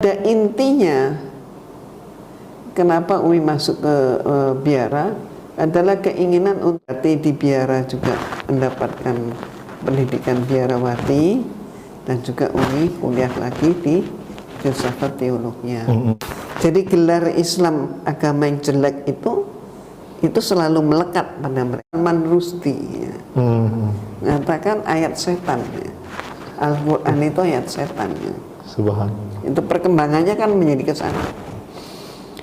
pada intinya kenapa Umi masuk ke biara adalah keinginan untuk di biara juga mendapatkan pendidikan biarawati, dan juga Umi kuliah lagi di filsafat teologinya. Jadi gelar Islam agama yang jelek itu selalu melekat pada mereka. Salman Rushdie mengatakan ayat setan, Al-Quran itu ayat setan. Subhanallah. Itu perkembangannya kan menjadi ke sana.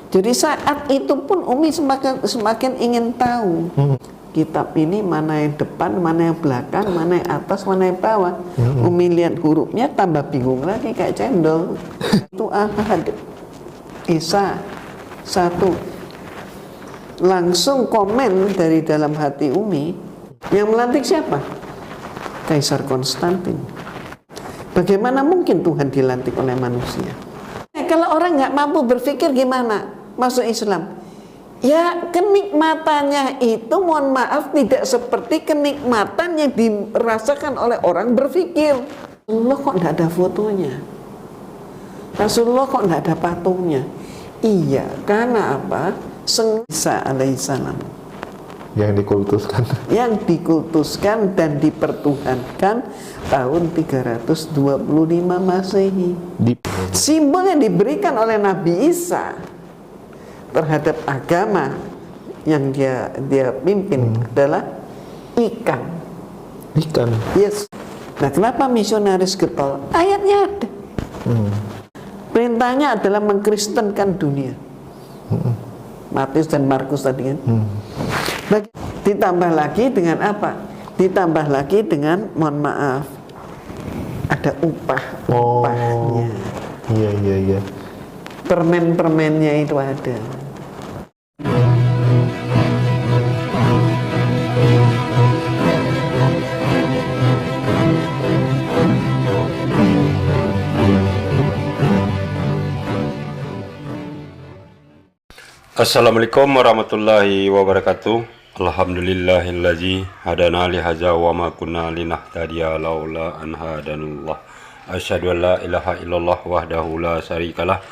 Jadi saat itu pun Umi semakin ingin tahu kitab ini mana yang depan, mana yang belakang, mana yang atas, mana yang bawah. Umi lihat hurufnya tambah bingung lagi kayak cendol. Itu Ahad, Isa, satu. Langsung komen dari dalam hati Umi, yang melantik siapa? Kaisar Konstantin. Bagaimana mungkin Tuhan dilantik oleh manusia? Kalau orang nggak mampu berpikir gimana masuk Islam? Ya kenikmatannya itu mohon maaf tidak seperti kenikmatan yang dirasakan oleh orang berpikir. Rasulullah kok nggak ada fotonya? Rasulullah kok nggak ada patungnya? Iya, karena apa? Isa alaihissalam yang dikultuskan dan dipertuhankan tahun 325 Masehi. Simbol yang diberikan oleh Nabi Isa terhadap agama yang dia pimpin adalah ikan. Yes. Nah, kenapa misionaris getol? Ayatnya ada. Perintahnya adalah mengkristenkan dunia. Matius dan Markus tadi kan. Ditambah lagi dengan apa? Ditambah lagi dengan mohon maaf ada upahnya. Iya. Permen-permennya itu ada. Assalamualaikum warahmatullahi wabarakatuh. Alhamdulillahillazi hadana li hadza wa ma kunna linahtadiya laula an hadanallah. Asyhadu an la ilaha illallah wahdahu la syarikalah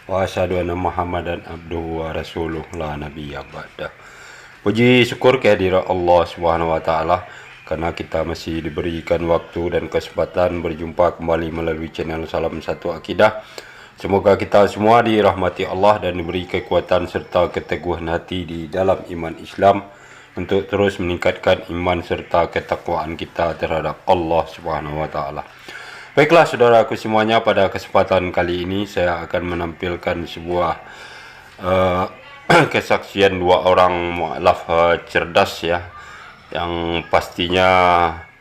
wa asyhadu anna Muhammadan abduhu wa rasuluh la nabiyya ba'dah. Puji syukur kehadirat Allah Subhanahu wa taala karena kita masih diberikan waktu dan kesempatan berjumpa kembali melalui channel Salam Satu Akidah. Semoga kita semua dirahmati Allah dan diberi kekuatan serta keteguhan hati di dalam iman Islam untuk terus meningkatkan iman serta ketakwaan kita terhadap Allah Subhanahu wa taala. Baiklah saudaraku semuanya, pada kesempatan kali ini saya akan menampilkan sebuah kesaksian dua orang mu'alaf cerdas ya, yang pastinya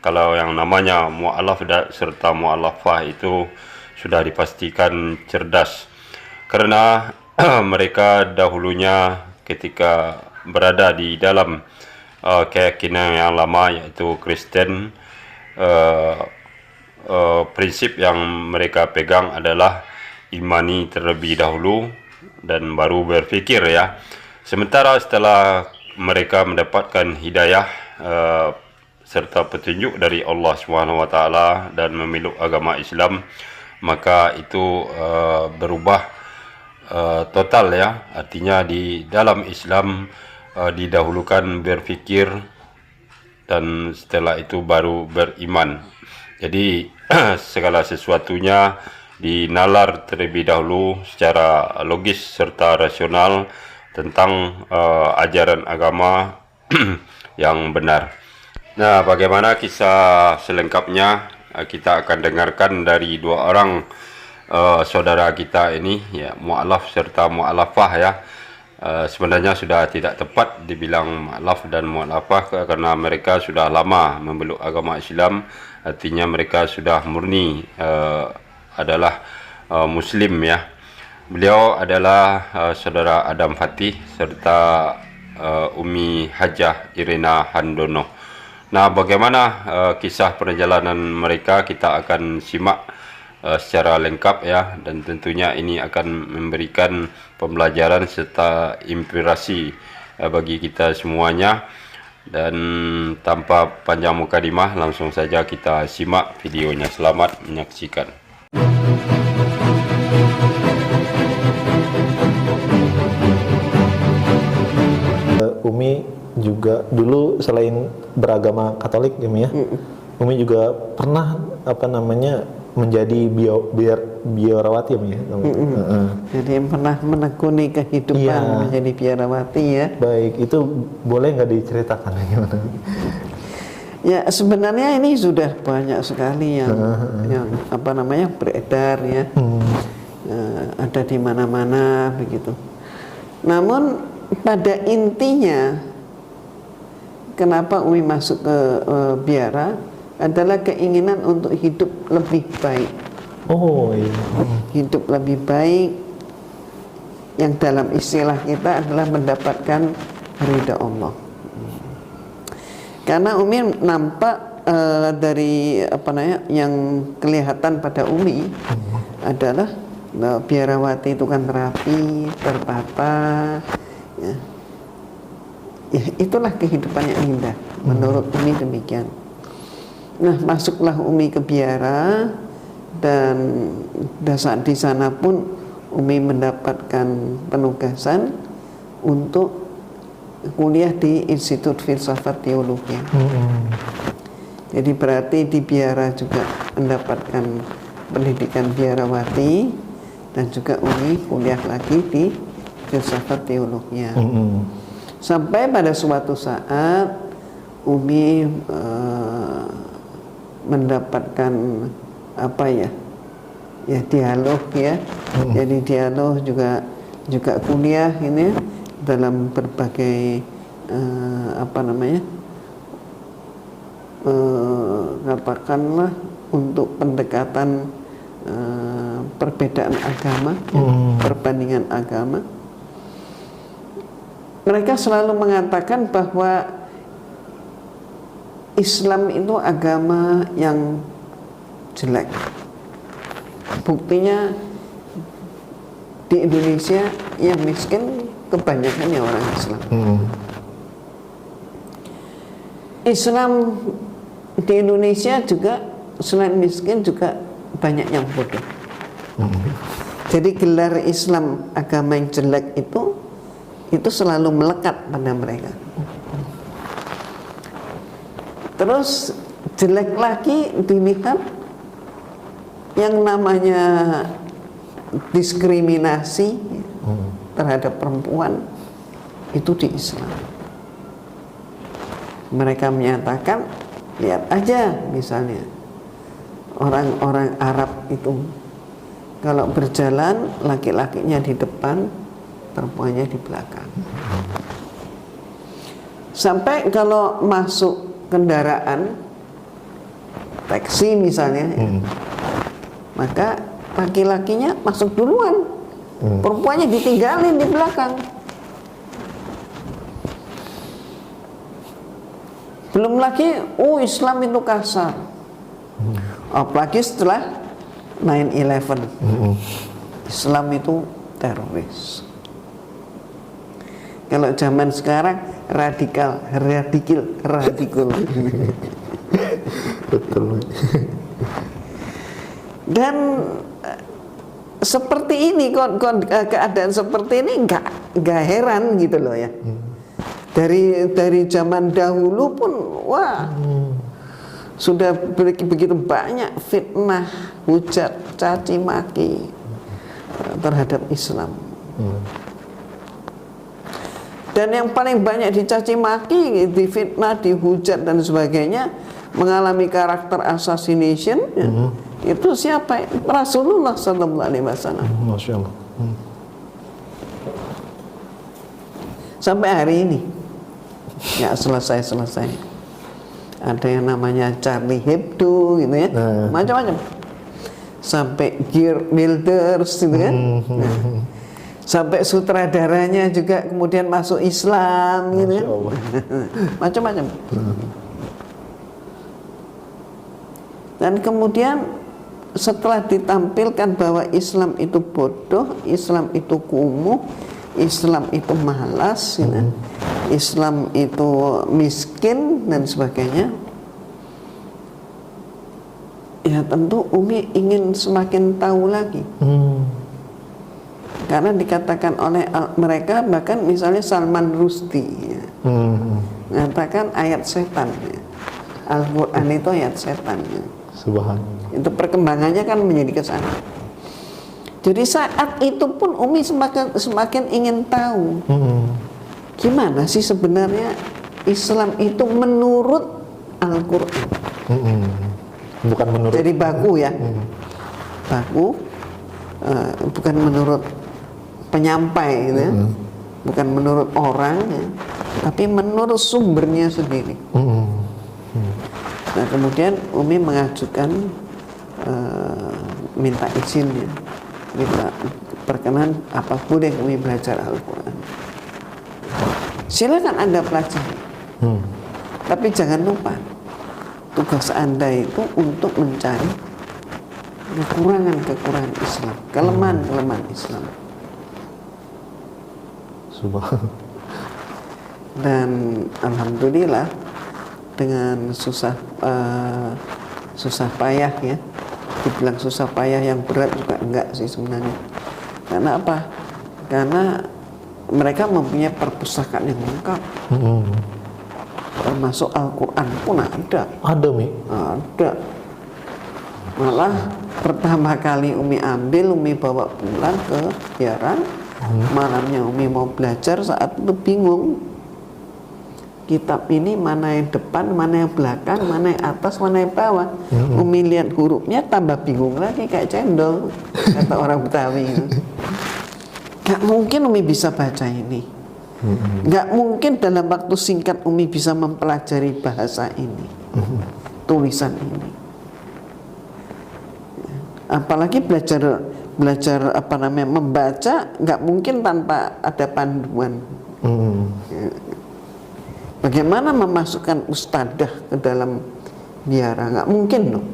kalau yang namanya mu'alaf serta mu'alafah itu sudah dipastikan cerdas, karena mereka dahulunya ketika berada di dalam keyakinan yang lama yaitu Kristen, prinsip yang mereka pegang adalah imani terlebih dahulu dan baru berfikir ya. Sementara setelah mereka mendapatkan hidayah serta petunjuk dari Allah SWT dan memeluk agama Islam, maka itu berubah total ya. Artinya di dalam Islam didahulukan berfikir dan setelah itu baru beriman. Jadi segala sesuatunya dinalar terlebih dahulu secara logis serta rasional tentang ajaran agama yang benar. Nah, bagaimana kisah selengkapnya? Kita akan dengarkan dari dua orang saudara kita ini ya, mu'alaf serta mu'alafah ya. Sebenarnya sudah tidak tepat dibilang mu'alaf dan mu'alafah karena mereka sudah lama memeluk agama Islam. Artinya mereka sudah murni adalah muslim ya. Beliau adalah saudara Adam Fatih serta Umi Hajah Irina Handono. Nah, bagaimana kisah perjalanan mereka kita akan simak secara lengkap ya, dan tentunya ini akan memberikan pembelajaran serta inspirasi bagi kita semuanya. Dan tanpa panjang mukadimah, langsung saja kita simak videonya. Selamat menyaksikan. juga dulu selain beragama Katolik ya, Mi, ya, Umi juga pernah menjadi biarawati ya, Mi, ya. Jadi pernah menekuni kehidupan menjadi biarawati ya. Baik, itu boleh nggak diceritakan gimana? Ya sebenarnya ini sudah banyak sekali yang beredar ya. Ada di mana-mana begitu. Namun pada intinya kenapa Umi masuk ke biara adalah keinginan untuk hidup lebih baik. Oh iya. Hidup lebih baik yang dalam istilah kita adalah mendapatkan ridha Allah. Karena Umi nampak dari yang kelihatan pada Umi adalah biarawati itu kan rapi, tertata, ya. Ya, itulah kehidupan yang indah menurut Umi demikian. Nah, masuklah Umi ke biara dan saat di sana pun Umi mendapatkan penugasan untuk kuliah di Institut Filsafat Teologi. Jadi berarti di biara juga mendapatkan pendidikan biarawati dan juga Umi kuliah lagi di Filsafat Teologi. Sampai pada suatu saat Umi mendapatkan dialog ya. Jadi dialog juga kuliah ini dalam berbagai katakanlah untuk pendekatan perbedaan agama, perbandingan agama. Mereka selalu mengatakan bahwa Islam itu agama yang jelek. Buktinya di Indonesia yang miskin kebanyakannya orang Islam. Islam di Indonesia juga selain miskin juga banyak yang bodoh. Jadi gelar Islam agama yang jelek itu selalu melekat pada mereka. Terus jelek lagi dilihat yang namanya diskriminasi terhadap perempuan itu di Islam. Mereka menyatakan, lihat aja misalnya orang-orang Arab itu kalau berjalan laki-lakinya di depan, perempuannya di belakang. Sampai kalau masuk kendaraan taksi misalnya, maka laki-lakinya masuk duluan, perempuannya ditinggalin di belakang. Belum lagi, Islam itu kasar. Apalagi setelah 9/11, Islam itu teroris. Kalau zaman sekarang radikal. Betul. Dan seperti ini, keadaan seperti ini nggak heran gitu loh ya. Dari zaman dahulu pun sudah begitu banyak fitnah, hujat, caci maki terhadap Islam. Dan yang paling banyak dicaci maki, difitnah, dihujat dan sebagainya, mengalami karakter assassination, itu siapa? Rasulullah Sallallahu Alaihi Wasallam. Masya Allah. Sampai hari ini nggak selesai. Ada yang namanya Charlie Hebdo gitu ya, macam-macam. Sampai Geert Wilders gitu kan. Sampai sutradaranya juga kemudian masuk Islam gitu kan. Macam-macam. Dan kemudian setelah ditampilkan bahwa Islam itu bodoh, Islam itu kumuh, Islam itu malas, gitu, Islam itu miskin dan sebagainya, ya tentu Umi ingin semakin tahu lagi. Karena dikatakan oleh mereka, bahkan misalnya Salman Rushdie mengatakan ayat setan. Al-Quran itu ayat setan. Subhanallah. Itu perkembangannya kan menjadi ke sana. Jadi saat itu pun Umi semakin ingin tahu gimana sih sebenarnya Islam itu menurut Al-Quran. Bukan menurut. Jadi baku ya, baku, bukan menurut penyampai gitu ya. Bukan menurut orang ya, tapi menurut sumbernya sendiri. Nah kemudian Umi mengajukan minta izin ya, minta perkenan apa boleh Umi belajar Al-Quran. Silakan Anda pelajari, tapi jangan lupa tugas Anda itu untuk mencari kekurangan Islam, kelemahan Islam. Dan alhamdulillah dengan susah payah ya, dibilang susah payah yang berat juga enggak sih sebenarnya. Karena apa? Karena mereka mempunyai perpustakaan yang lengkap, termasuk Al-Quran pun ada. Ada, Mi? Ada. Malah pertama kali Umi ambil, Umi bawa pulang ke biara. Malamnya Umi mau belajar, saat itu bingung kitab ini mana yang depan, mana yang belakang, mana yang atas, mana yang bawah. Umi lihat hurufnya tambah bingung lagi kayak cendol, kata orang Betawi. Gak mungkin Umi bisa baca ini, gak mungkin dalam waktu singkat Umi bisa mempelajari bahasa ini, tulisan ini. Apalagi belajar apa namanya membaca, nggak mungkin tanpa ada panduan. Bagaimana memasukkan ustadzah ke dalam biara, nggak mungkin loh.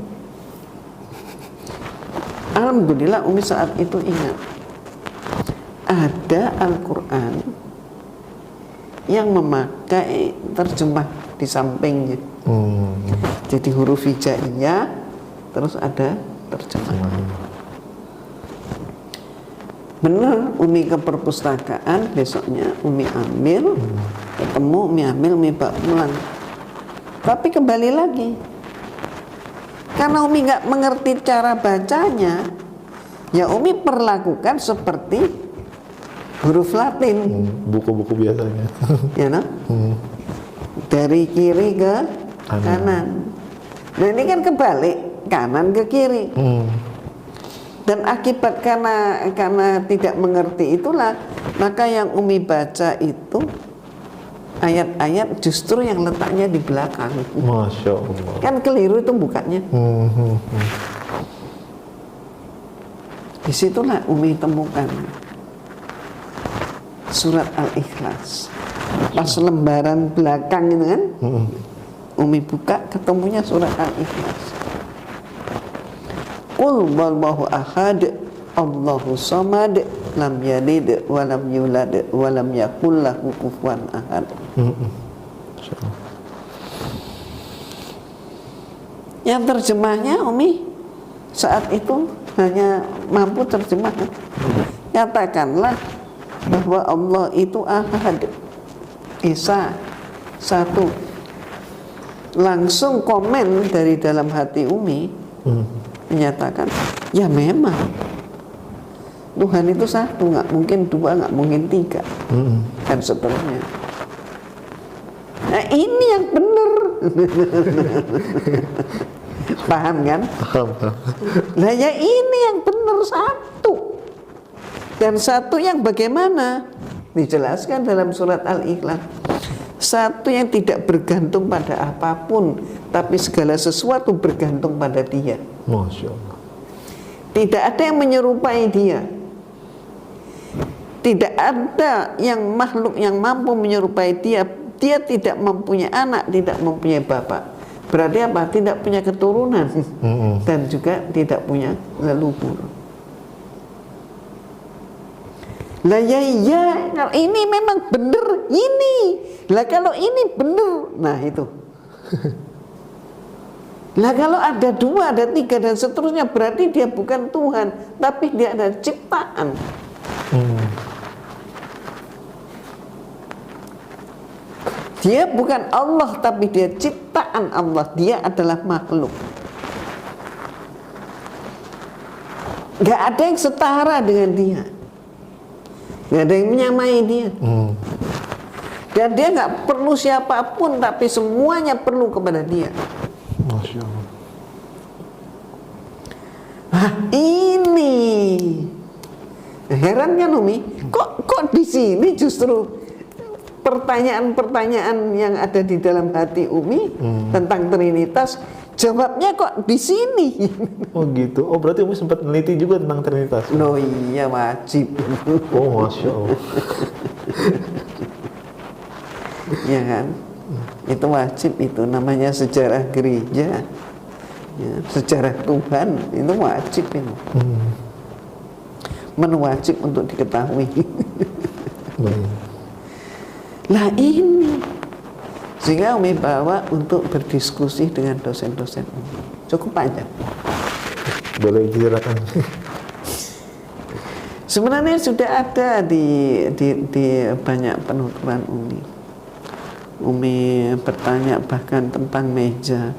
Alhamdulillah Umi saat itu ingat ada Al-Quran yang memakai terjemah di sampingnya. Jadi huruf hijaiyah terus ada terjemah. Benar, Umi ke perpustakaan, besoknya Umi ambil, ketemu, Umi ambil, Umi bawa pulang. Tapi kembali lagi, karena Umi nggak mengerti cara bacanya, ya Umi perlakukan seperti huruf Latin. Buku-buku biasanya. Ya no? Dari kiri ke kanan. Nah ini kan kebalik, kanan ke kiri. Dan akibat karena tidak mengerti itulah, maka yang Umi baca itu ayat-ayat justru yang letaknya di belakang. Masya Allah. Kan keliru itu bukanya. Disitulah Umi temukan surat Al-Ikhlas. Pas lembaran belakang itu kan, Umi buka ketemunya surat Al-Ikhlas. Qul wallahu ahad, Allahu samad, lam yalid wa lam yulad wa lam yakul lahu kufuwan ahad. Yang terjemahnya Umi saat itu hanya mampu terjemah. Katakanlah bahwa Allah itu ahad, Esa, satu. Langsung komen dari dalam hati Umi menyatakan, ya memang Tuhan itu satu, nggak mungkin dua, nggak mungkin tiga, dan seterusnya. Nah ini yang benar. Paham kan? Paham. Nah ya ini yang benar, satu. Dan satu yang bagaimana? Dijelaskan dalam surat Al-Ikhlas. Satu yang tidak bergantung pada apapun, tapi segala sesuatu bergantung pada Dia. Masya Allah. Tidak ada yang menyerupai Dia. Tidak ada yang makhluk yang mampu menyerupai Dia. Dia tidak mempunyai anak, tidak mempunyai bapak. Berarti apa? Tidak punya keturunan dan juga tidak punya leluhur. Lah ya iya, kalau ini memang benar ini. Lah kalau ini benar, nah itu. Lah kalau ada dua, ada tiga dan seterusnya, berarti dia bukan Tuhan, tapi dia ada ciptaan. Dia bukan Allah, tapi dia ciptaan Allah. Dia adalah makhluk. Gak ada yang setara dengan dia. Gak ada yang menyamai dia. Dan dia gak perlu siapapun, tapi semuanya perlu kepada dia. Masya Allah. Nah, ini heran kan Umi? Kok di sini justru pertanyaan-pertanyaan yang ada di dalam hati Umi tentang Trinitas, jawabnya kok di sini? Oh gitu. Oh berarti Umi sempat meneliti juga tentang Trinitas. Loh iya, wajib. Oh Masya Allah. Ya kan? Itu wajib, itu namanya sejarah gereja. Ya, sejarah Tuhan itu wajib itu. Wajib untuk diketahui. Lah ini sehingga Umi bawa untuk berdiskusi dengan dosen-dosen Umi. Cukup panjang. Boleh diceritakan? Sebenarnya sudah ada di banyak penuturan Umi. Umi bertanya bahkan tentang meja.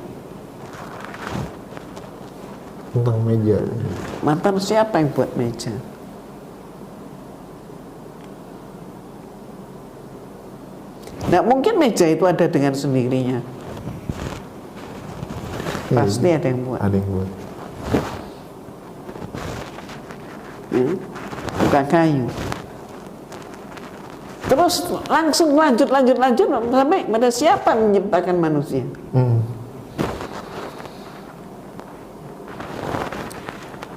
Tentang meja. Mantan siapa yang buat meja? Nggak mungkin meja itu ada dengan sendirinya. Pasti ada yang buat. Ada yang buat. Bukan kayu. Terus langsung lanjut sampai pada siapa menciptakan manusia?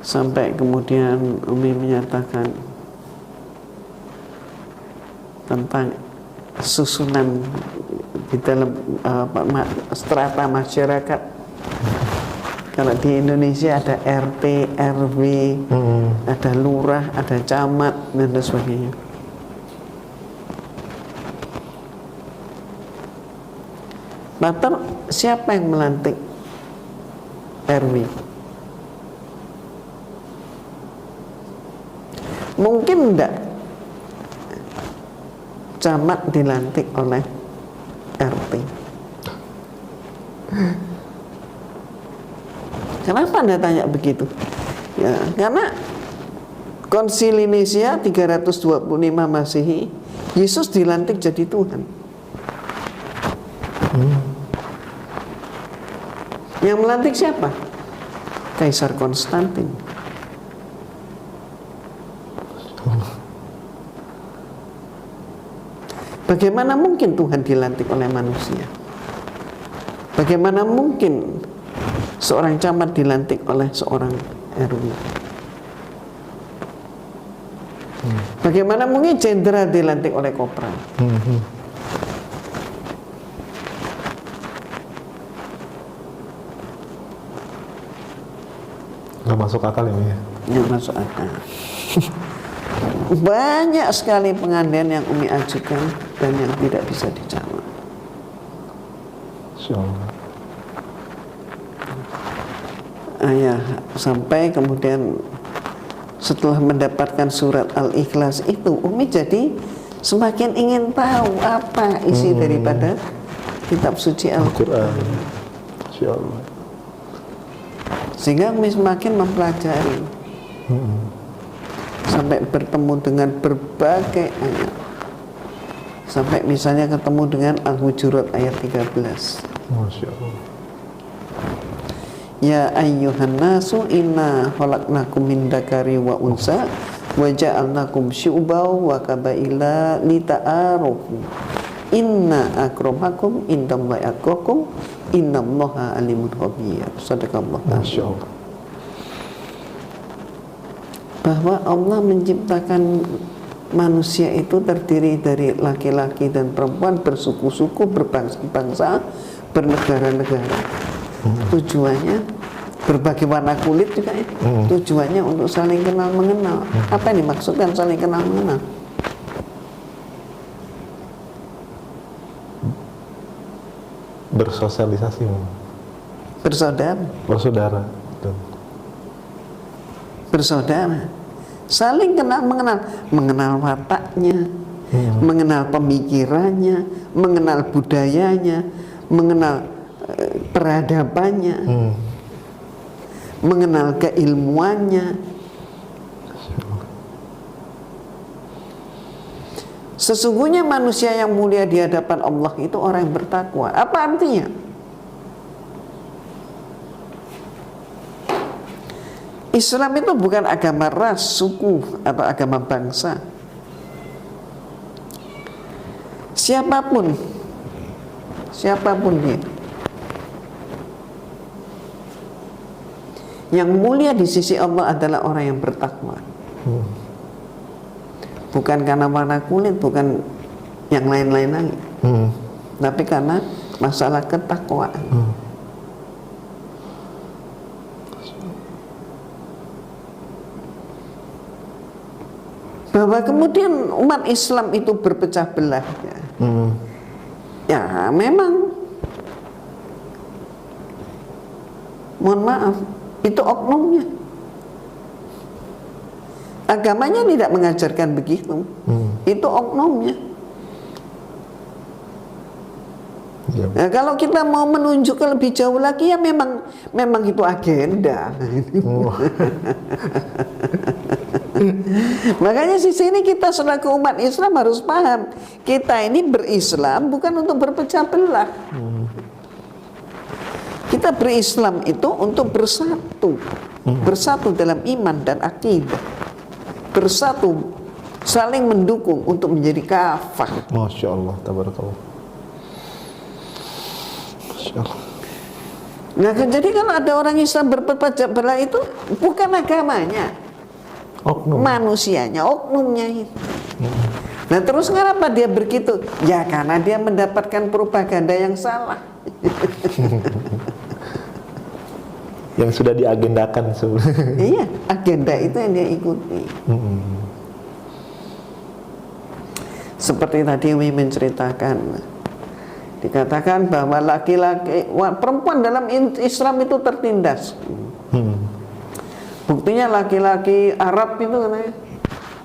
Sampai kemudian Umi menyatakan tentang susunan di dalam strata masyarakat. Kalau di Indonesia ada RT, RW, ada lurah, ada camat, dan sebagainya. Latar siapa yang melantik RW? Mungkin enggak camat dilantik oleh RT. Kenapa Anda tanya begitu? Ya, karena Konsili Nicea 325 Masehi, Yesus dilantik jadi Tuhan. Yang melantik siapa? Kaisar Konstantin. Bagaimana mungkin Tuhan dilantik oleh manusia? Bagaimana mungkin seorang camat dilantik oleh seorang RW? Bagaimana mungkin jenderal dilantik oleh kopral? Nggak masuk akal ya? Nggak masuk akal. Banyak sekali pengandaian yang Umi ajukan dan yang tidak bisa dijawab. Insyaallah. Ya, sampai kemudian setelah mendapatkan surat Al-Ikhlas itu, Umi jadi semakin ingin tahu apa isi daripada kitab suci Al-Quran. Insyaallah. Sehingga Umi semakin mempelajari. Sampai bertemu dengan berbagai ayat. Sampai misalnya ketemu dengan Al-Hujurat ayat 13. Masya Allah. Ya ayyuhan nasu inna khalaqnakum min dzakari wa unsa wa ja'alnakum syu'ban wa qabaila lita'arufu. Inna akramakum indallahi atqakum innallaha alimun khabir. Sadaqallah. Masya Allah. Bahwa Allah menciptakan manusia itu terdiri dari laki-laki dan perempuan, bersuku-suku, berbangsa-bangsa, bernegara-negara. Tujuannya berbagai warna kulit juga ya. Tujuannya untuk saling kenal mengenal. Apa yang dimaksudkan saling kenal mengenal? Bersosialisasi, Bersaudara. bersaudara. Betul. Bersaudara, saling kenal mengenal, mengenal wataknya, mengenal pemikirannya, mengenal budayanya, mengenal peradabannya, mengenal keilmuannya. Sesungguhnya manusia yang mulia di hadapan Allah itu orang yang bertakwa. Apa artinya? Islam itu bukan agama ras, suku, atau agama bangsa. Siapapun dia, yang mulia di sisi Allah adalah orang yang bertakwa. Bukan karena warna kulit, bukan yang lain-lain lagi, tapi karena masalah ketakwaan. Bahwa kemudian umat Islam itu berpecah belah, ya memang, mohon maaf, itu oknumnya. Agamanya tidak mengajarkan begitu. Itu oknumnya. Nah, kalau kita mau menunjuk ke lebih jauh lagi, ya memang itu agenda. Makanya di sini kita selaku umat Islam harus paham, kita ini berislam bukan untuk berpecah belah. Kita berislam itu untuk bersatu, bersatu dalam iman dan akidah, bersatu, saling mendukung untuk menjadi kafah. Masya Allah, tabarakallah. Masya Allah. Nah, jadi kalau ada orang Islam berpecah belah itu bukan agamanya, manusianya, oknumnya itu. Nah, terus kenapa dia begitu? Ya karena dia mendapatkan propaganda yang salah. Yang sudah diagendakan sebenarnya. Iya, agenda itu yang dia ikuti. Seperti tadi Umi menceritakan, dikatakan bahwa laki-laki, perempuan dalam Islam itu tertindas. Buktinya laki-laki Arab itu katanya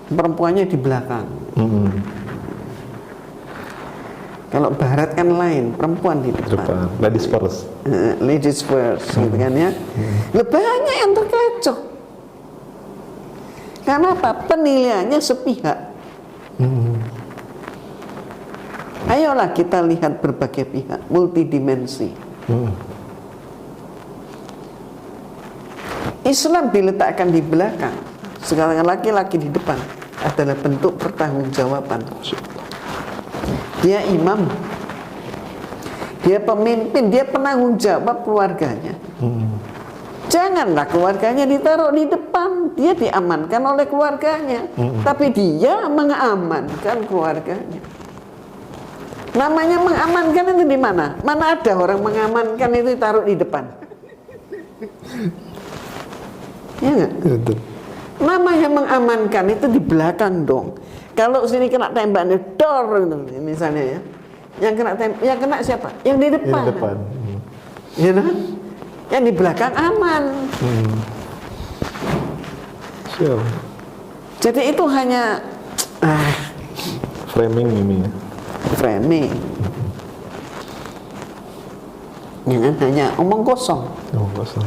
perempuannya di belakang. Kalau Barat kan lain, perempuan di depan. Ladies first. Ladies first, gitu kan ya. Banyak yang terkecoh. Karena apa? Penilaiannya sepihak. Ayolah kita lihat berbagai pihak, multidimensi. Islam diletakkan di belakang, sekarang laki-laki di depan adalah bentuk pertanggungjawaban. Dia imam, dia pemimpin, dia penanggung jawab keluarganya. Janganlah keluarganya ditaruh di depan, dia diamankan oleh keluarganya, tapi dia mengamankan keluarganya. Namanya mengamankan itu di mana? Mana ada orang mengamankan itu ditaruh di depan? Ya enggak? Namanya mengamankan itu di belakang dong. Kalau sini kena tembak dor misalnya ya, yang kena siapa? Yang di depan. Yang depan. Ya kan? Yang di belakang aman. Sure. Jadi itu hanya framing ini. Framing. Jangan hanya omong kosong. Omong kosong.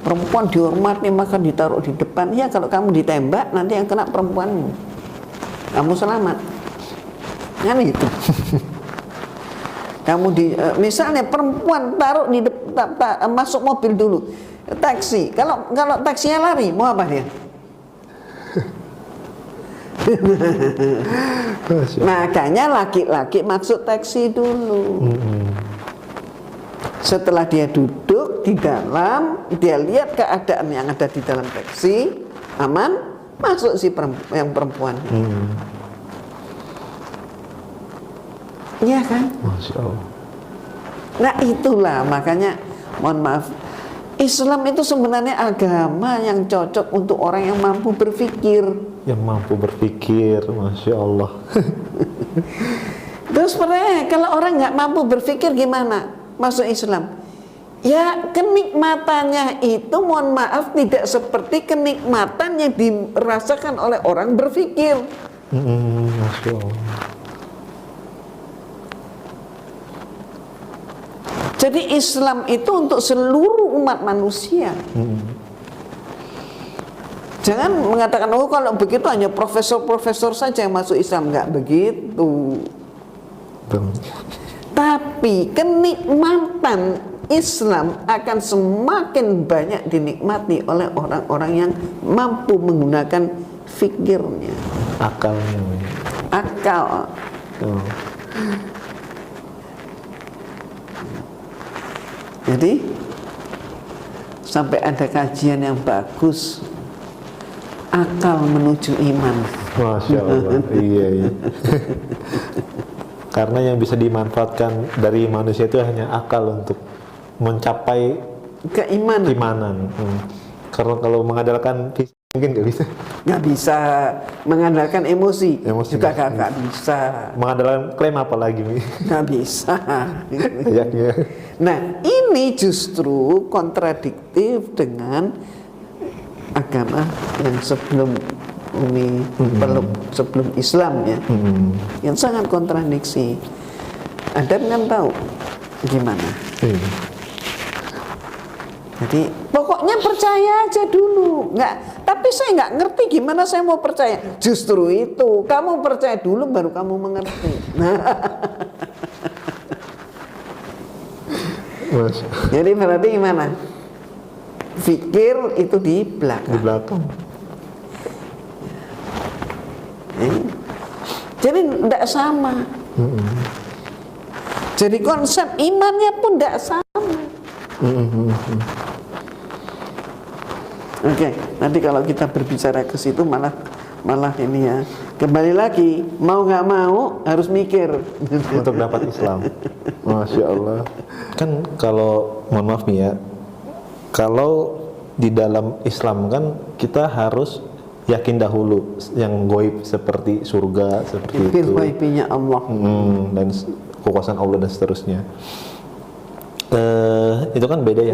Perempuan dihormati maka ditaruh di depan. Ya kalau kamu ditembak nanti yang kena perempuanmu. Kamu selamat. Kan itu. Kamu misalnya perempuan taruh di masuk mobil dulu, taksi. Kalau taksinya lari, mau apa dia? Makanya laki-laki masuk taksi dulu. Setelah dia duduk di dalam, dia lihat keadaan yang ada di dalam taksi, aman, masuk si yang perempuan. Iya kan? Masya Allah. Nah itulah makanya, mohon maaf, Islam itu sebenarnya agama yang cocok untuk orang yang mampu berpikir. Yang mampu berpikir, Masya Allah. Terus sebenarnya kalau orang nggak mampu berpikir gimana masuk Islam? Ya kenikmatannya itu, mohon maaf, tidak seperti kenikmatan yang dirasakan oleh orang berpikir. Masya Allah. Jadi Islam itu untuk seluruh umat manusia. Jangan mengatakan, oh kalau begitu hanya profesor-profesor saja yang masuk Islam. Enggak begitu. Tapi kenikmatan Islam akan semakin banyak dinikmati oleh orang-orang yang mampu menggunakan fikirnya, Akalnya. akal. Oh. Jadi sampai ada kajian yang bagus, akal menuju iman. Masya Allah. Iya. Karena yang bisa dimanfaatkan dari manusia itu hanya akal untuk mencapai keimanan. Karena kalau mengandalkan fisik mungkin nggak bisa. Nggak bisa mengandalkan emosi juga nggak bisa. Mengandalkan klaim apalagi nih? Nggak bisa. Kayaknya. Nah, ini justru kontradiktif dengan agama yang sebelum ini sebelum Islam ya, yang sangat kontradiksi. Adam kan tahu gimana. Jadi pokoknya percaya aja dulu, tapi saya nggak ngerti gimana saya mau percaya. Justru itu, kamu percaya dulu baru kamu mengerti. Nah. Jadi berarti gimana? Fikir itu di belakang. Di belakang. Jadi tidak sama. Jadi konsep imannya pun tidak sama. Oke, nanti kalau kita berbicara ke situ malah ini ya. Kembali lagi, mau nggak mau harus mikir untuk dapat Islam. Masya Allah. Kan kalau mohon maaf nih ya, kalau di dalam Islam kan kita harus yakin dahulu yang goib seperti surga, seperti itu, goibnya Allah, dan kekuasaan Allah dan seterusnya. Itu kan beda ya.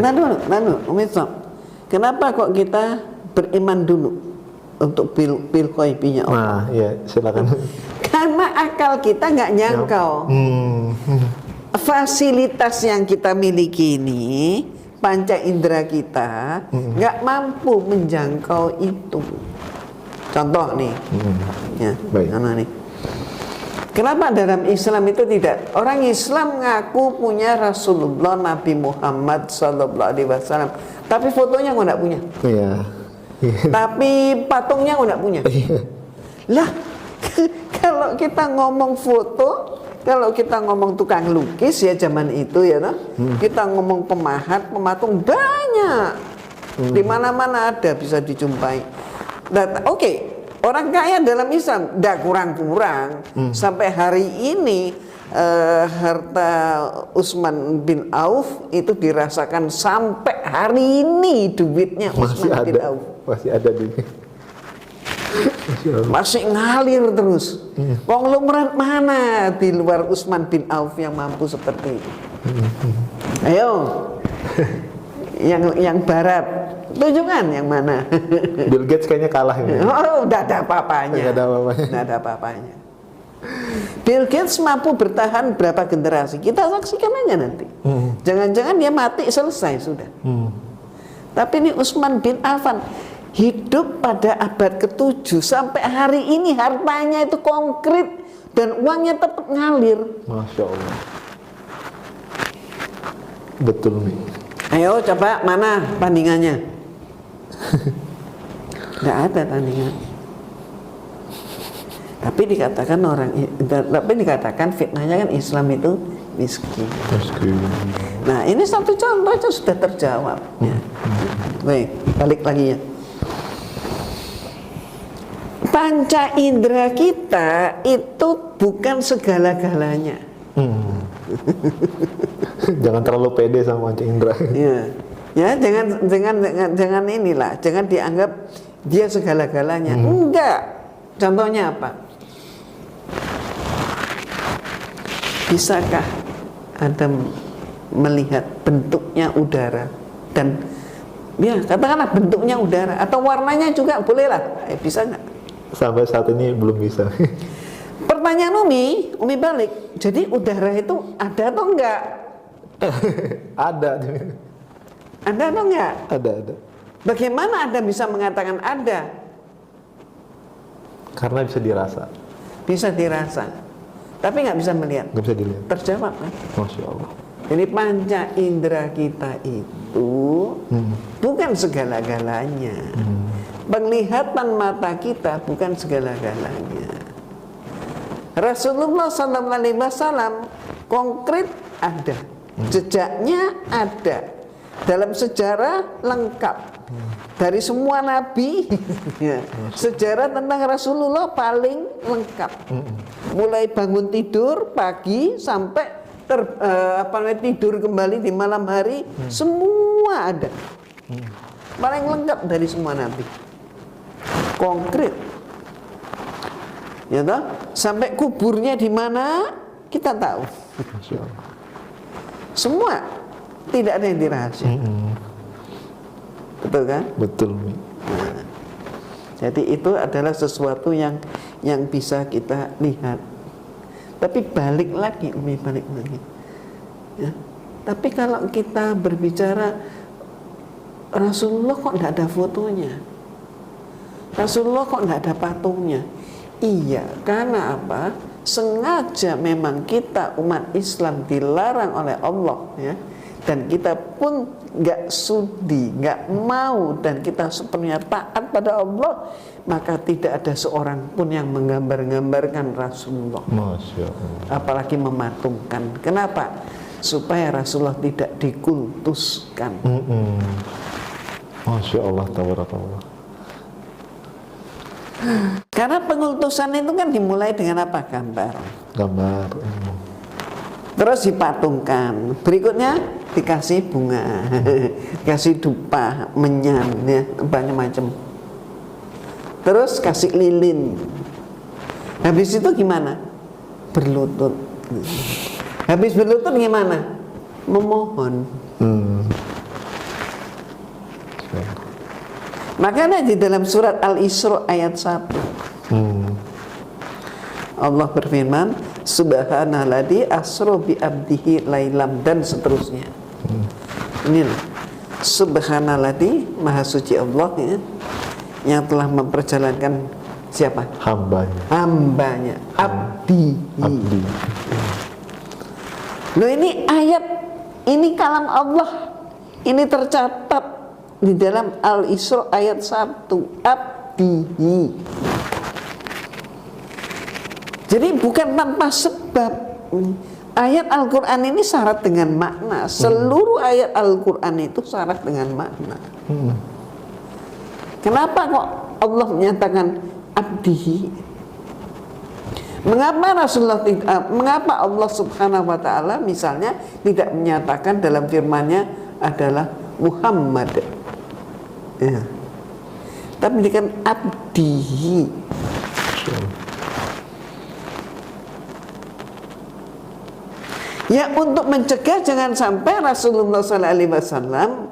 Kenapa kok kita beriman dulu untuk bil goibnya Allah? Nah, ya silakan. Karena akal kita nggak nyangkau. Fasilitas yang kita miliki ini, panca indera kita nggak mampu menjangkau itu. Contoh nih, ya, mana nih? Kenapa dalam Islam itu tidak? Orang Islam ngaku punya Rasulullah Nabi Muhammad Sallallahu Alaihi Wasallam, tapi fotonya nggak punya. Iya. Tapi patungnya nggak punya. Lah, kalau kita ngomong foto, kalau kita ngomong tukang lukis ya zaman itu ya, kita ngomong pematung banyak, di mana-mana ada bisa dijumpai. Oke, orang kaya dalam Islam tidak kurang-kurang. Sampai hari ini harta Utsman bin Auf itu dirasakan sampai hari ini duitnya Utsman bin Auf. Masih ada di masih ngalir terus. Konglomerat mana di luar Utsman bin Auf yang mampu seperti itu? Ayo, yang barat, tunjukkan yang mana? Bill Gates kayaknya kalah ini. Oh, udah ada apa-apanya. Nggak ada apa-apanya. Bill Gates mampu bertahan berapa generasi? Kita saksikan aja nanti. Jangan-jangan dia mati selesai sudah. Tapi ini Utsman bin Affan hidup pada abad ke-7 sampai hari ini hartanya itu konkret dan uangnya tetap ngalir. Masya Allah. Betul nih. Ayo coba mana tandingannya? Nggak ada tandingan. Tapi dikatakan fitnahnya kan Islam itu miskin. Nah ini satu contoh aja sudah terjawab. Ya. Baik, balik lagi ya. Panca indera kita itu bukan segala-galanya. Jangan terlalu pede sama panca indera. Ya, jangan inilah, jangan dianggap dia segala-galanya. Enggak. Contohnya apa? Bisakah Anda melihat bentuknya udara dan ya katakanlah bentuknya udara atau warnanya juga bolehlah, bisa nggak? sampai saat ini belum bisa. Pertanyaan Umi balik. Jadi udara itu ada atau enggak? Ada. Ada atau enggak? Ada. Bagaimana Anda bisa mengatakan ada? Karena bisa dirasa. Bisa dirasa, tapi nggak bisa melihat. Nggak bisa dilihat. Terjawab kan? Masya Allah. Jadi panca indera kita itu bukan segala-galanya. Penglihatan mata kita bukan segala-galanya. Rasulullah SAW konkret ada, jejaknya ada, dalam sejarah lengkap. Dari semua nabi, sejarah tentang Rasulullah paling lengkap. Mulai bangun tidur pagi sampai tidur kembali di malam hari, semua ada. Paling lengkap dari semua nabi. Konkret. Ya toh? Sampai kuburnya di mana kita tahu. Masya Allah. Semua, tidak ada yang dirahasiakan. Betul kan? Betul. Nah, jadi itu adalah sesuatu yang bisa kita lihat. Tapi balik lagi. Ya. Tapi kalau kita berbicara Rasulullah kok tidak ada fotonya? Rasulullah kok tidak ada patungnya? Iya, karena apa? Sengaja memang kita umat Islam dilarang oleh Allah, ya. Dan kita pun nggak sudi, nggak mau, dan kita sepenuhnya taat pada Allah, maka tidak ada seorang pun yang menggambar-gambarkan Rasulullah. Masya Allah. Apalagi mematungkan. Kenapa? Supaya Rasulullah tidak dikultuskan. Masya Allah, tabarakallah. Karena pengultusan itu kan dimulai dengan apa? Gambar. Terus dipatungkan. Berikutnya dikasih bunga, dikasih dupa, menyan, ya, banyak macam. Terus kasih lilin. Habis itu gimana? Berlutut. Habis berlutut gimana? Memohon. Makanya di dalam surat Al-Isra ayat 1 Allah berfirman, Subhanalladzi asra bi abdihi lailam, dan seterusnya. Ini Subhanalladzi, maha suci Allah, ya, yang telah memperjalankan siapa? Hambanya. Abdi. Loh, ini ayat, ini kalam Allah, ini tercatat di dalam Al-Isra ayat 1, abdihi. Jadi bukan tanpa sebab. Ayat Al-Quran ini syarat dengan makna. Seluruh ayat Al-Quran itu syarat dengan makna. Kenapa kok Allah menyatakan abdihi? Mengapa Allah Subhanahu wa ta'ala misalnya tidak menyatakan dalam firman-Nya adalah Muhammad, ya, tapi dengan abdihi. Ya, untuk mencegah jangan sampai Rasulullah SAW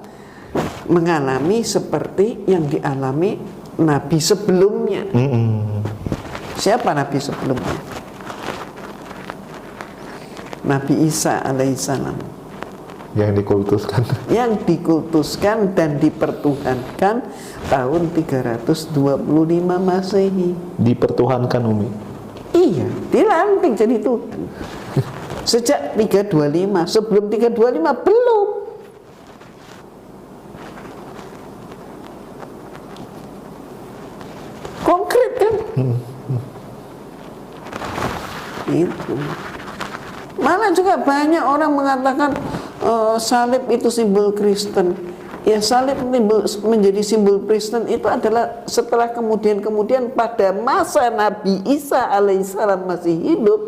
mengalami seperti yang dialami Nabi sebelumnya. Siapa Nabi sebelumnya? Nabi Isa alaihissalam, yang dikultuskan dan dipertuhankan tahun 325 Masehi. Dipertuhankan, Umi? Iya, dilantik jadi Tuhan. Sejak 325, sebelum 325 belum. Konkret kan? Itu. Malah juga banyak orang mengatakan salib itu simbol Kristen. Ya, salib menjadi simbol Kristen itu adalah setelah kemudian pada masa Nabi Isa alaihissalam masih hidup,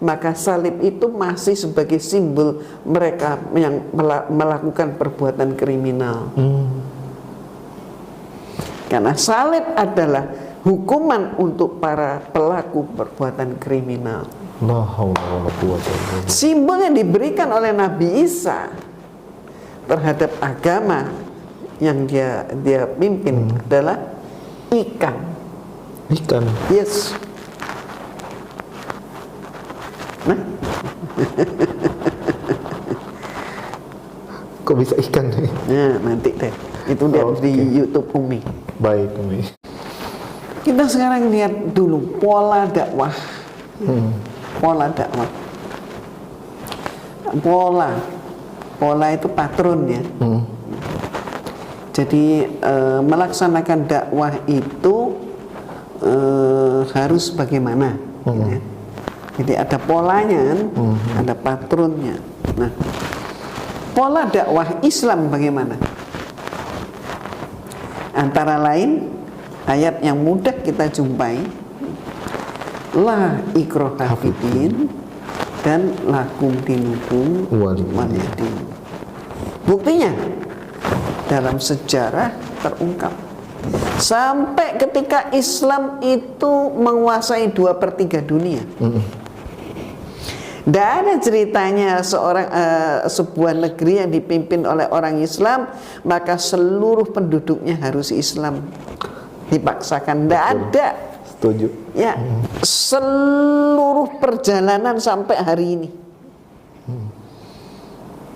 maka salib itu masih sebagai simbol mereka yang melakukan perbuatan kriminal. Karena salib adalah hukuman untuk para pelaku perbuatan kriminal. Simbol yang diberikan oleh Nabi Isa terhadap agama yang dia pimpin adalah ikan. Ikan. Yes. Nah, Kok bisa ikan nih? nah nanti deh. Itu lihat Oh, di oke. YouTube Umi. Baik, Umi. Kita sekarang lihat dulu pola dakwah. Pola dakwah. Pola itu patron ya. Jadi melaksanakan dakwah itu harus bagaimana? Ya. Jadi ada polanya kan, ada patronnya. Nah, pola dakwah Islam bagaimana? Antara lain ayat yang mudah kita jumpai, la ikraha fiddin dan lakum dinukum waliyadin. Buktinya dalam sejarah terungkap sampai ketika Islam itu menguasai 2/3 dunia. Tidak ada ceritanya sebuah negeri yang dipimpin oleh orang Islam maka seluruh penduduknya harus Islam, dipaksakan. Tidak ada. Setuju. Ya, seluruh perjalanan sampai hari ini.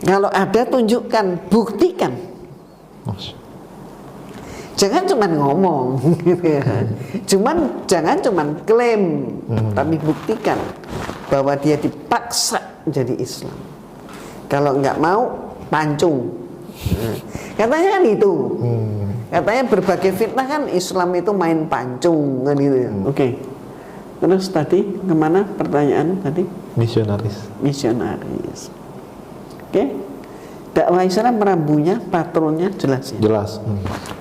Kalau ada tunjukkan, buktikan. Jangan cuma ngomong, gitu ya. Jangan cuma klaim, tapi buktikan bahwa dia dipaksa jadi Islam. Kalau nggak mau, pancung. Katanya kan itu. Katanya berbagai fitnah kan Islam itu main pancung kan gitu ya. Oke. Terus tadi kemana pertanyaan tadi? Misionaris. Oke. Dakwah Islam rambunya, patronnya jelas ya. Jelas.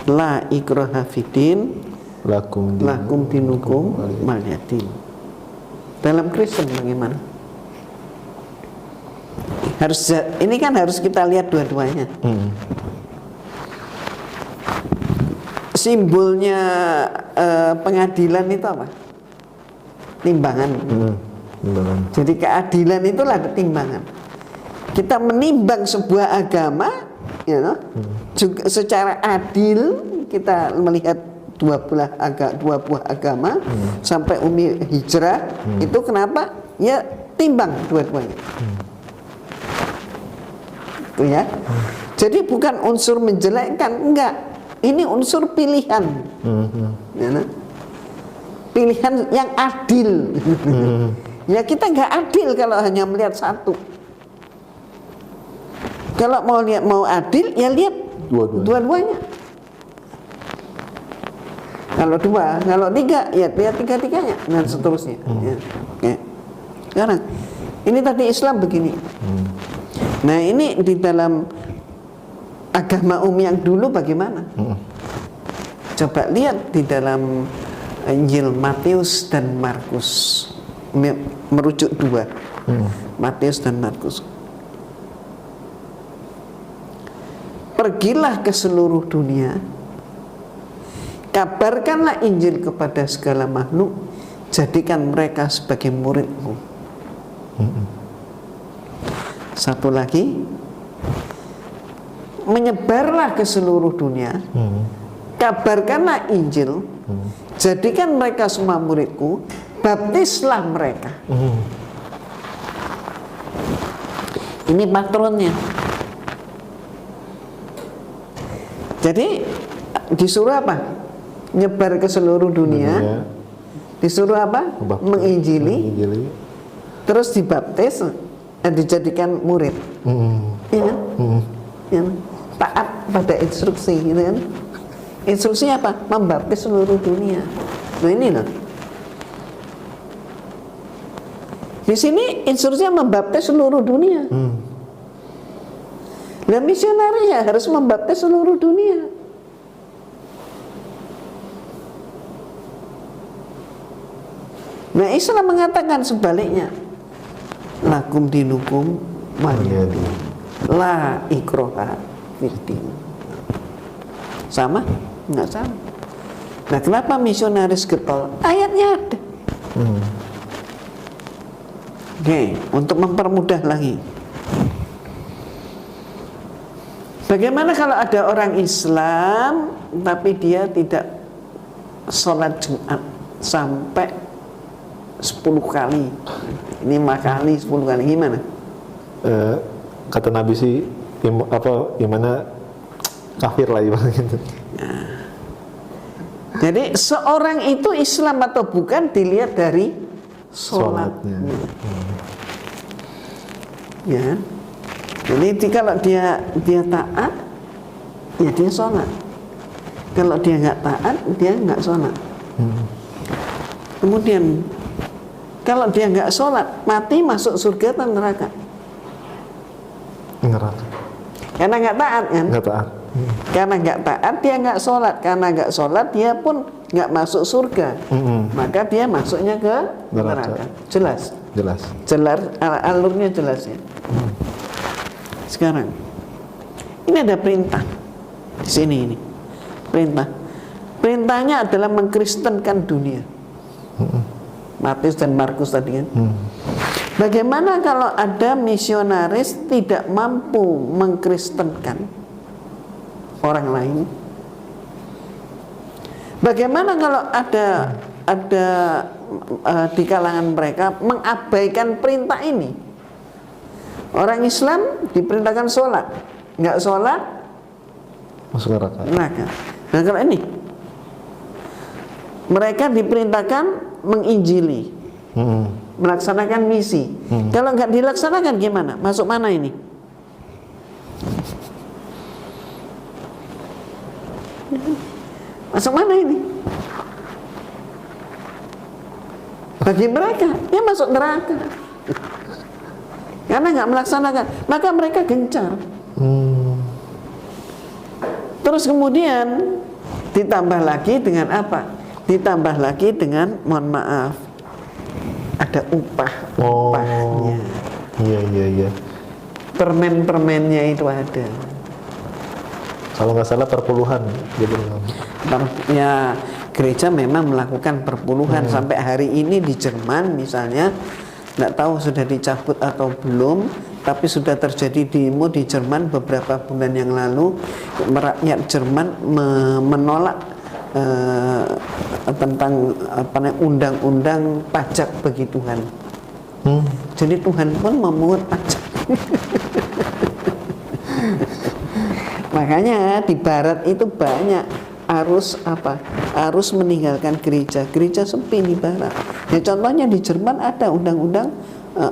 La ikraha fiddin lakum dinukum waliyadin. Dalam Kristen bagaimana? Ini kan harus kita lihat dua-duanya. Simbolnya pengadilan itu apa? Timbangan. Jadi keadilan itulah timbangan. Kita menimbang sebuah agama, juga secara adil kita melihat dua buah agama sampai Umi hijrah itu kenapa? Ya timbang dua-duanya. Itu ya. Jadi bukan unsur menjelekkan, enggak. Ini unsur pilihan. Pilihan yang adil. Ya kita nggak adil kalau hanya melihat satu. Kalau mau adil ya lihat dua-duanya. Kalau dua, kalau tiga ya lihat tiga-tiganya dan seterusnya. Ya. Sekarang ini tadi Islam begini. Nah ini di dalam agama yang dulu bagaimana? Coba lihat di dalam Injil Matius dan Markus, merujuk dua, Matius dan Markus. Pergilah ke seluruh dunia, kabarkanlah Injil kepada segala makhluk, jadikan mereka sebagai muridmu. Satu lagi, menyebarlah ke seluruh dunia, kabarkanlah Injil, jadikan mereka semua muridku, baptislah mereka. Ini patronnya. Jadi disuruh apa? Nyebar ke seluruh dunia. Disuruh apa? Menginjili. Terus dibaptis, dijadikan murid. Ya kan? Ya, taat pada instruksi, gitu kan? Instruksinya apa? Membaptis seluruh dunia. Nah ini loh. Di sini instruksinya membaptis seluruh dunia. Nah misionaris ya harus membaptis seluruh dunia. Nah Islam mengatakan sebaliknya, lakum dinukum waliyadin, la ikraha fiddin. Sama? Enggak sama. Nah kenapa misionaris getol? Ayatnya ada. Oke, untuk mempermudah lagi. Bagaimana kalau ada orang Islam tapi dia tidak sholat Jumat? sampai 10 kali. Ini 5 kali, 10 kali gimana? Kata Nabi sih gimana kafir lah ibaratnya gitu. Jadi seorang itu Islam atau bukan dilihat dari sholatnya. Ya. Jadi kalau dia taat, ya dia sholat. Kalau dia nggak taat, dia nggak sholat. Kemudian kalau dia nggak sholat, mati masuk surga atau neraka? Neraka. Karena nggak taat kan? Nggak taat. Karena nggak taat dia nggak sholat. Karena nggak sholat dia pun nggak masuk surga. Maka dia masuknya ke neraka. Jelas. Alurnya jelas ya. Sekarang ini ada perintah di sini ini. Perintahnya adalah mengkristenkan dunia. Matius dan Markus tadi kan. Bagaimana kalau ada misionaris tidak mampu mengkristenkan orang lain? Bagaimana kalau ada di kalangan mereka mengabaikan perintah ini? Orang Islam diperintahkan sholat, nggak sholat masuk neraka. Nah kalau ini mereka diperintahkan menginjili, melaksanakan misi. Kalau nggak dilaksanakan gimana? Masuk mana ini? Masuk mana ini? Bagi mereka, dia masuk neraka. Karena nggak melaksanakan, maka mereka gencar. Terus kemudian ditambah lagi dengan apa? Ditambah lagi dengan, mohon maaf, ada upahnya. Iya. Permen-permennya itu ada. Kalau nggak salah perpuluhan gitu. Ya, gereja memang melakukan perpuluhan sampai hari ini di Jerman misalnya, nggak tahu sudah dicabut atau belum, tapi sudah terjadi demo di Jerman beberapa bulan yang lalu. Rakyat Jerman menolak tentang undang-undang pajak bagi Tuhan. Jadi Tuhan pun memungut pajak. Makanya di Barat itu banyak harus meninggalkan gereja. Gereja sepi di Barat. Ya contohnya di Jerman ada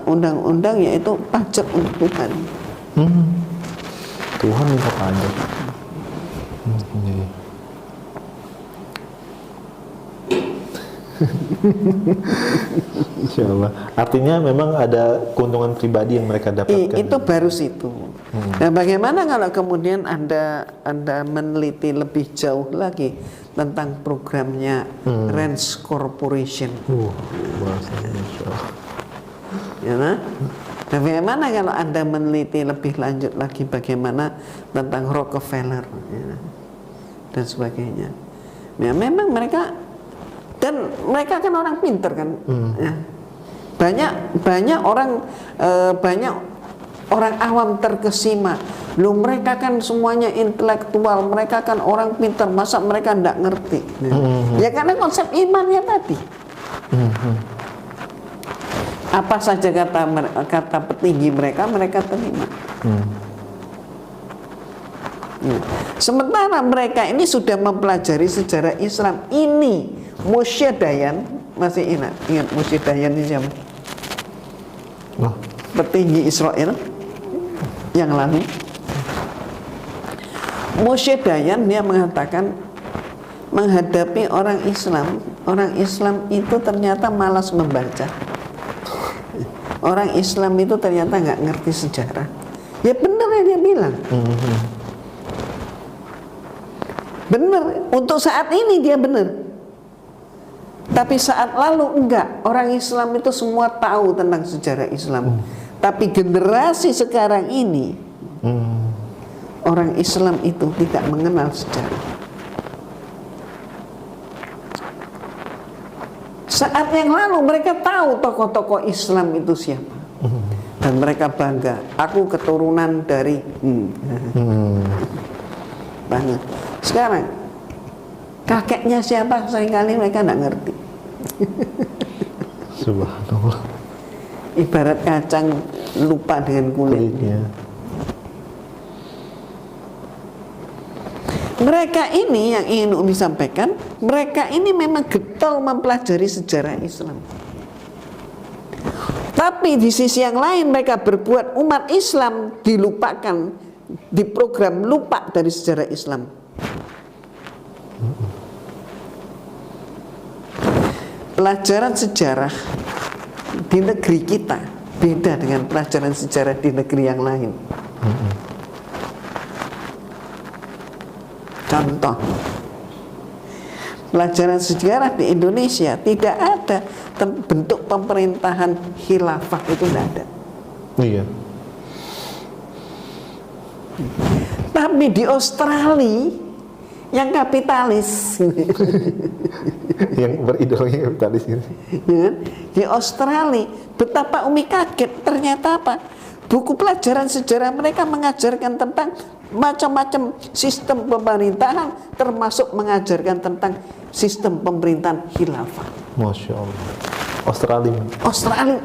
undang-undang yaitu pajak untuk Tuhan. Tuhan minta pajak. Insya Allah. Artinya memang ada keuntungan pribadi yang mereka dapatkan. Itu baru situ. Nah, bagaimana kalau kemudian Anda meneliti lebih jauh lagi tentang programnya Rands Corporation? Ya, nah? Bagaimana kalau Anda meneliti lebih lanjut lagi bagaimana tentang Rockefeller dan sebagainya? Ya, memang mereka kan orang pinter kan. Ya. Banyak orang awam terkesima. Loh, mereka kan semuanya intelektual, mereka kan orang pinter, masa mereka tidak ngerti? Ya karena konsep imannya tadi. Apa saja kata petinggi mereka terima. Sementara mereka ini sudah mempelajari sejarah Islam. Ini Moshe Dayan, masih ingat Moshe Dayan ini siapa? Petinggi Israel yang lalu. Moshe Dayan dia mengatakan menghadapi orang Islam itu ternyata malas membaca. Orang Islam itu ternyata nggak ngerti sejarah. Ya benar ya dia bilang. Benar, untuk saat ini dia benar. Tapi saat lalu enggak. Orang Islam itu semua tahu tentang sejarah Islam. Tapi generasi sekarang ini orang Islam itu tidak mengenal sejarah. Saat yang lalu mereka tahu tokoh-tokoh Islam itu siapa. Dan mereka bangga, aku keturunan dari bangga. Sekarang kakeknya siapa seringkali mereka tidak ngerti. Subhanallah. Ibarat kacang lupa dengan kulitnya. Mereka ini yang ingin Umi sampaikan, mereka ini memang getol mempelajari sejarah Islam. Tapi di sisi yang lain mereka berbuat umat Islam dilupakan, diprogram lupa dari sejarah Islam. Pelajaran sejarah di negeri kita beda dengan pelajaran sejarah di negeri yang lain. Contoh, pelajaran sejarah di Indonesia tidak ada bentuk pemerintahan khilafah, itu tidak ada. Iya. Tapi di Australia yang kapitalis, Yang berideologi kapitalis gitu. ya, di Australia betapa Umi kaget, ternyata apa? Buku pelajaran sejarah mereka mengajarkan tentang macam-macam sistem pemerintahan, termasuk mengajarkan tentang sistem pemerintahan khilafah. Masya Allah. Australia. Australia.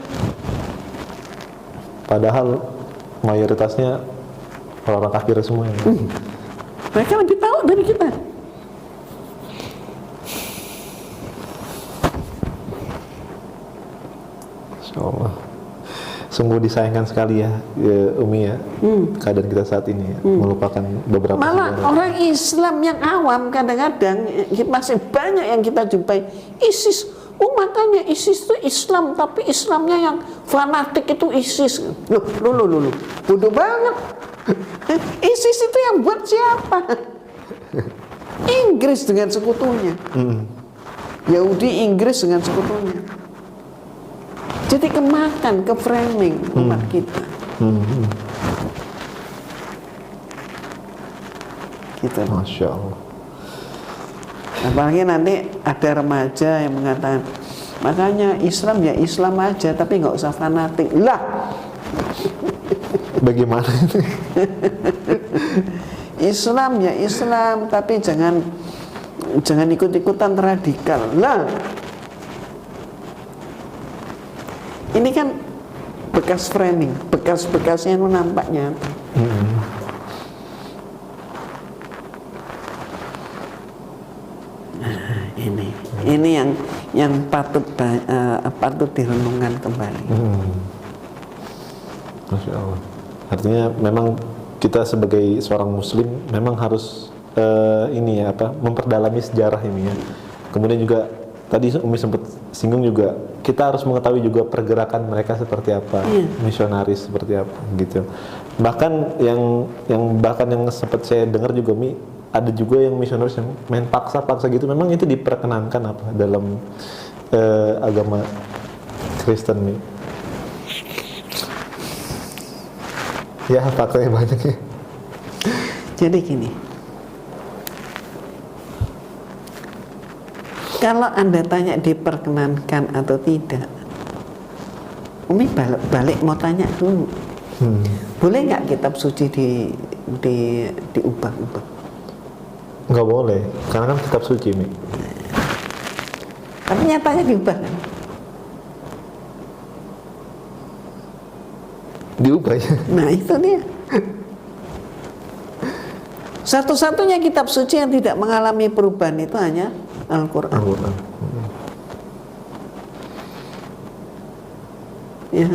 Padahal mayoritasnya orang-orang kafir semua ya. Mereka lebih tahu dari kita. Masya Allah. Sungguh disayangkan sekali ya, Umi ya, keadaan kita saat ini ya, melupakan beberapa Malah sejarah. orang Islam yang awam kadang-kadang masih banyak yang kita jumpai ISIS. Oh makanya ISIS itu Islam, tapi Islamnya yang fanatik itu ISIS. Loh, bodoh banget. ISIS itu yang buat siapa? Inggris dengan sekutunya. Yahudi Inggris dengan sekutunya. Jadi kemakan, ke framing umat kita. Gitu. Masya Allah. Apalagi nanti ada remaja yang mengatakan, makanya Islam ya Islam aja, tapi nggak usah fanatik. Lah, Bagaimana itu? Islam ya Islam, tapi jangan ikut-ikutan radikal. Lah, ini kan bekas framing, bekas-bekasnya itu nampak nyata. Ini yang patut direnungkan kembali. Masya Allah. Artinya memang kita sebagai seorang Muslim memang harus memperdalami sejarah ini ya. Kemudian juga tadi Umi sempat singgung juga, kita harus mengetahui juga pergerakan mereka seperti apa, misionaris seperti apa gitu. Bahkan yang sempat saya dengar juga Mi, ada juga yang misionaris yang main paksa-paksa gitu. Memang itu diperkenankan apa dalam agama Kristen Mi? Ya faktanya banyak ya. Jadi gini, kalau Anda tanya diperkenankan atau tidak, Umi balik mau tanya dulu. Boleh nggak kitab suci diubah-ubah? Nggak boleh, karena kan kitab suci Mi. Tapi nyatanya diubah kan? Diubah ya. Nah itu dia. Satu-satunya kitab suci yang tidak mengalami perubahan itu hanya Al-Quran. Al-Quran. Ya.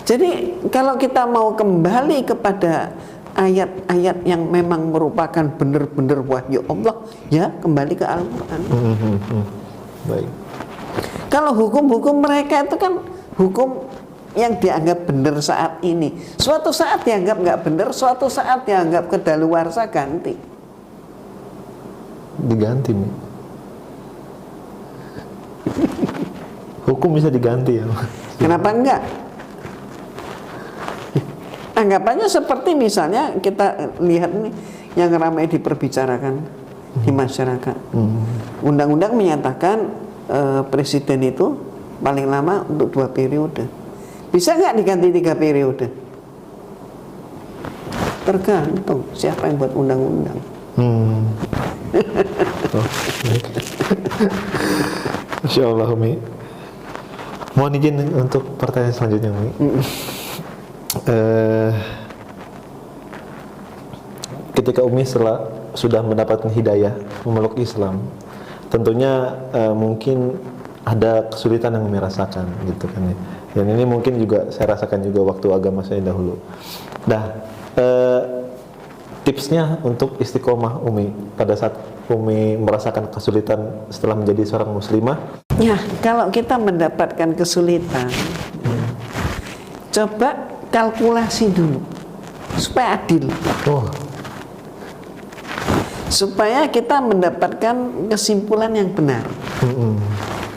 Jadi kalau kita mau kembali kepada ayat-ayat yang memang merupakan benar-benar wahyu Allah, ya kembali ke Al-Quran. Baik. Kalau hukum-hukum mereka itu kan hukum yang dianggap benar saat ini, suatu saat dianggap nggak benar, suatu saat dianggap kedaluarsa, ganti. Diganti Mi. Hukum bisa diganti ya. Kenapa enggak? Anggapannya seperti misalnya kita lihat ini yang ramai diperbicarakan di masyarakat. Undang-undang menyatakan presiden itu paling lama untuk 2 periode. Bisa nggak diganti 3 periode? Tergantung siapa yang buat undang-undang. Masya Allah Umi. Mohon izin untuk pertanyaan selanjutnya Umi. Ketika Umi sudah mendapatkan hidayah memeluk Islam, tentunya mungkin ada kesulitan yang Umi rasakan gitu kan ya. Dan ini mungkin juga saya rasakan juga waktu agama saya dahulu. Nah, tipsnya untuk istiqomah Umi pada saat Umi merasakan kesulitan setelah menjadi seorang muslimah. Ya, kalau kita mendapatkan kesulitan, coba kalkulasi dulu supaya adil. Oh. Supaya kita mendapatkan kesimpulan yang benar.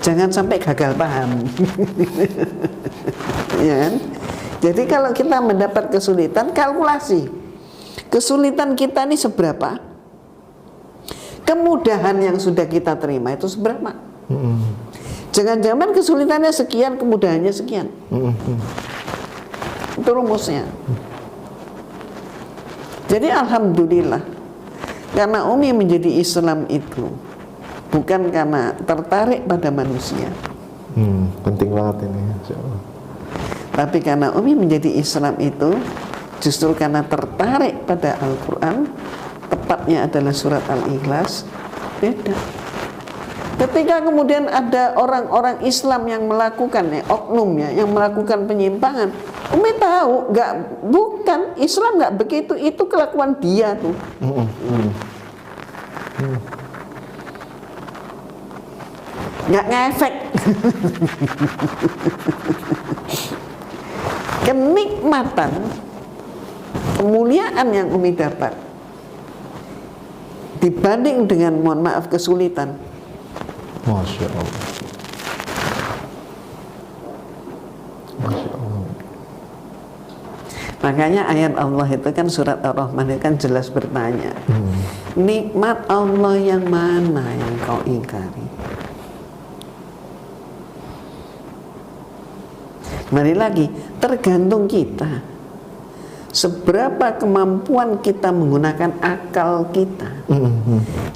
Jangan sampai gagal paham. Ya kan? Jadi kalau kita mendapat kesulitan, kalkulasi. Kesulitan kita ini seberapa? Kemudahan yang sudah kita terima itu seberapa? Jangan-jangan kesulitannya sekian, kemudahannya sekian. Itu rumusnya. Jadi alhamdulillah, karena Umi menjadi Islam itu bukan karena tertarik pada manusia. Penting banget ini, Insya Allah. Tapi karena Umi menjadi Islam itu justru karena tertarik pada Al-Quran, tepatnya adalah surat Al-Ikhlas. Beda. Ketika kemudian ada orang-orang Islam yang melakukan oknumnya, yang melakukan penyimpangan, Umi tahu bukan Islam nggak begitu, itu kelakuan dia tuh. Nggak ngefek. Kenikmatan, kemuliaan yang Umi dapat dibanding dengan, mohon maaf, kesulitan. Masya Allah. Masya Allah. Makanya ayat Allah itu kan surat Ar-Rahman itu kan jelas bertanya, nikmat Allah yang mana yang kau ingkari? Mari lagi, tergantung kita. Seberapa kemampuan kita menggunakan akal kita.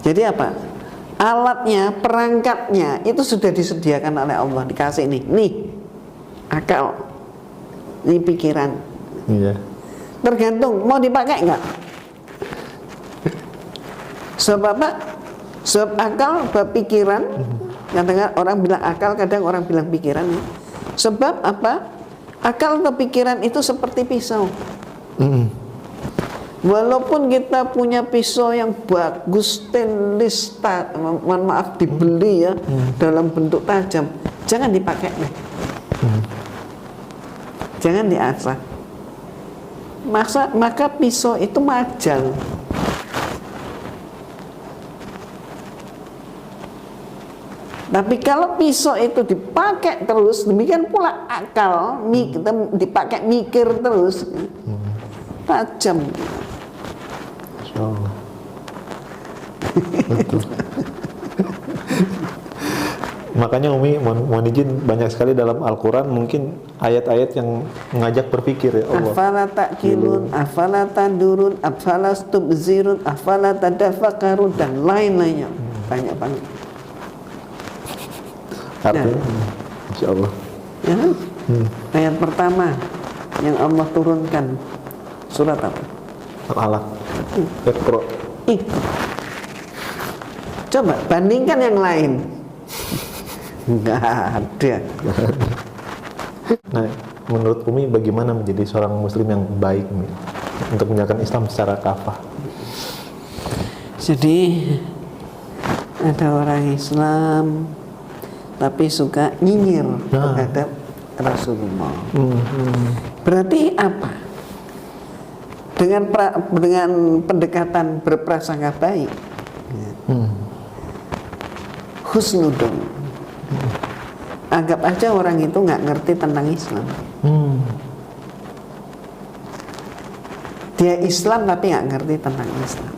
Jadi apa? Alatnya, perangkatnya itu sudah disediakan oleh Allah, dikasih nih akal, ini pikiran. Iya. Tergantung mau dipakai nggak. Sebab apa? Sebab akal, sebab pikiran. Kadang orang bilang akal, kadang orang bilang pikiran. Sebab apa? Akal atau pikiran itu seperti pisau. Walaupun kita punya pisau yang bagus, stainless, mohon maaf, dibeli ya, dalam bentuk tajam, jangan dipakai nih. Jangan diasah. Maka pisau itu majal. Tapi kalau pisau itu dipakai terus, demikian pula akal dipakai mikir terus, tajam. Insya Allah. Betul. Makanya Umi mohon izin, banyak sekali dalam Al-Quran mungkin ayat-ayat yang mengajak berpikir ya Allah. Afala ta'qilun, afala tadurun, afala tubzirun, afala tadaffakarun, dan lain-lainnya. Banyak banget. Artinya, Insya Allah. Ya kan? Ayat pertama yang Allah turunkan surat apa? Al-Alaq. Iqra. Coba bandingkan yang lain. Nggak ada. Nah, menurut Umi bagaimana menjadi seorang Muslim yang baik Umi, untuk menjalankan Islam secara kafah? Jadi ada orang Islam tapi suka nyinyir terhadap Rasulullah. Berarti apa? Dengan pendekatan berprasangka baik, husnudon. Anggap aja orang itu nggak ngerti tentang Islam. Dia Islam tapi nggak ngerti tentang Islam.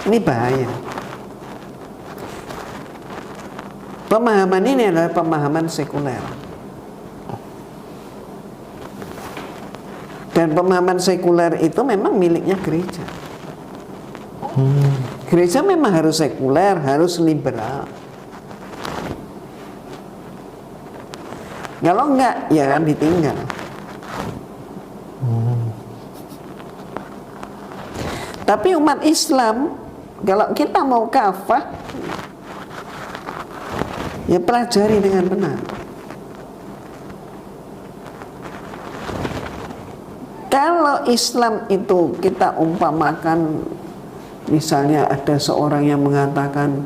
Ini bahaya. Pemahaman ini adalah pemahaman sekuler. Dan pemahaman sekuler itu memang miliknya gereja. Gereja memang harus sekuler, harus liberal. Kalau enggak, ya kan ditinggal. Tapi umat Islam, kalau kita mau kafah, ya pelajari dengan benar. Kalau Islam itu kita umpamakan, misalnya ada seorang yang mengatakan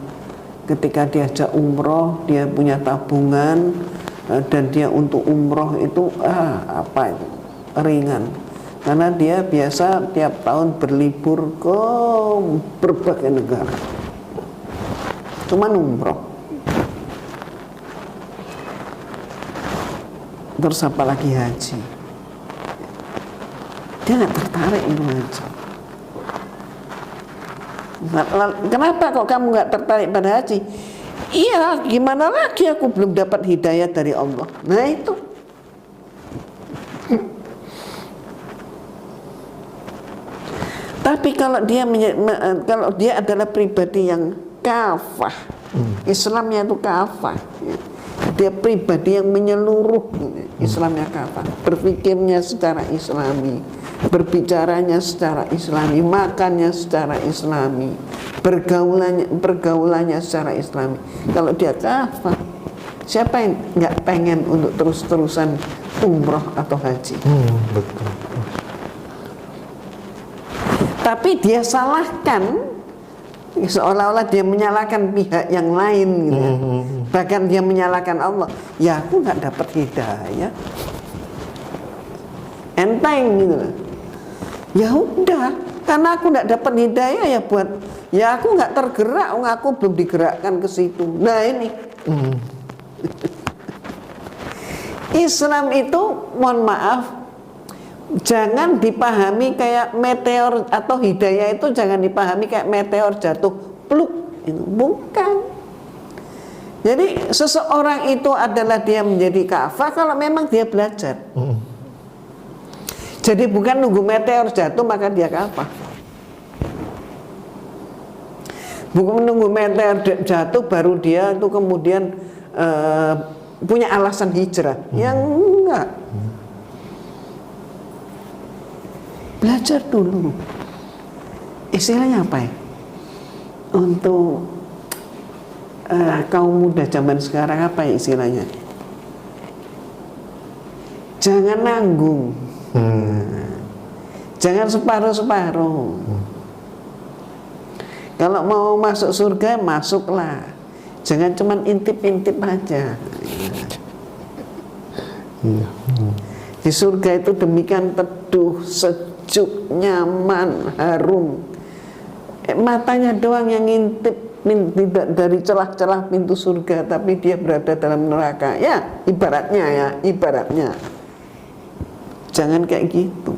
ketika diajak umroh, dia punya tabungan dan dia untuk umroh itu apa itu ringan, karena dia biasa tiap tahun berlibur ke berbagai negara, cuman umroh. Terus apa lagi haji? Dia nggak tertarik itu haji. Kenapa kok kamu nggak tertarik pada haji? Iya, gimana lagi, aku belum dapat hidayah dari Allah. Nah itu. Tapi kalau dia adalah pribadi yang kafah, Islamnya itu kafah, dia pribadi yang menyeluruh, Islamnya kafah, berpikirnya secara Islami, berbicaranya secara Islami, makannya secara Islami, pergaulannya secara Islami. Kalau dia kafah, siapa yang nggak pengen untuk terus-terusan umroh atau haji? Betul. Tapi dia salahkan, seolah-olah dia menyalahkan pihak yang lain gitu. Bahkan dia menyalahkan Allah. Ya aku nggak dapat hidayah, enteng gitu. Ya udah, karena aku nggak dapat hidayah, ya aku nggak tergerak, aku belum digerakkan ke situ. Nah ini Islam itu, mohon maaf, jangan dipahami kayak meteor, atau hidayah itu jangan dipahami kayak meteor jatuh pluk, itu bukan. Jadi seseorang itu adalah dia menjadi kafah kalau memang dia belajar. Jadi bukan nunggu meteor jatuh maka dia kafah. Bukan menunggu meteor jatuh baru dia itu kemudian punya alasan hijrah. Yang enggak. Belajar dulu. Istilahnya apa ya? Untuk kaum muda zaman sekarang apa ya istilahnya? Jangan nanggung. Jangan separuh-separuh. Kalau mau masuk surga, masuklah. Jangan cuma intip-intip aja. Di surga itu demikian teduh, sejuk, nyaman, harum. Matanya doang yang ngintip, tidak dari celah-celah pintu surga, tapi dia berada dalam neraka. Ya, ibaratnya. Jangan kayak gitu.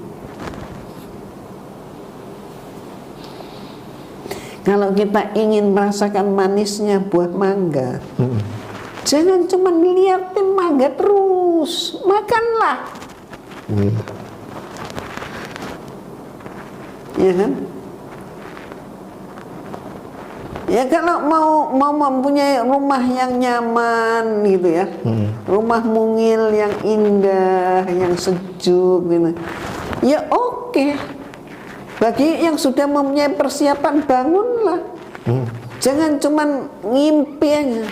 Kalau kita ingin merasakan manisnya buah mangga, jangan cuma liatin mangga terus, makanlah. Ya kan? Ya kalau mau mempunyai rumah yang nyaman gitu ya, rumah mungil yang indah, yang sejuk gitu, ya oke. Bagi yang sudah mempunyai persiapan, bangunlah. Jangan cuman ngimpi aja.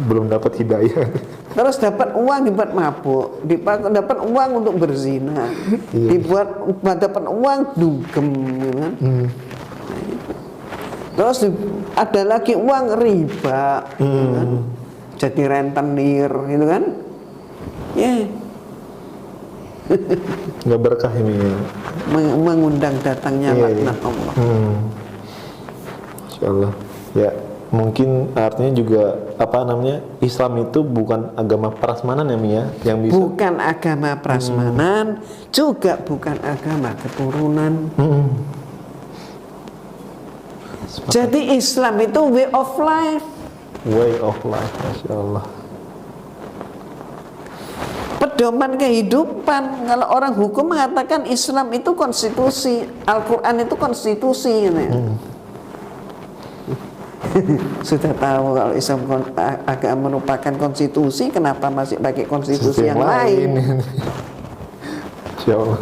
Belum dapat hidayah. Terus dapat uang dibuat mabuk, dapat uang untuk berzina, dapat uang dugem, gitu kan? Terus ada lagi uang riba, gitu kan? Jadi rentenir, gitu kan? Nggak berkah ini ya. Mengundang datangnya laknat Allah. Masya Allah. Ya, mungkin artinya juga Islam itu bukan agama prasmanan ya Mia, yang bisa. Bukan agama prasmanan, juga bukan agama keturunan. Jadi Islam itu way of life. Way of life, Masya Allah. Pedoman kehidupan. Kalau orang hukum mengatakan Islam itu konstitusi, Al-Quran itu konstitusi gitu ya. Sudah tahu kalau Islam agama merupakan konstitusi, kenapa masih pakai konstitusi yang lain? Insya Allah.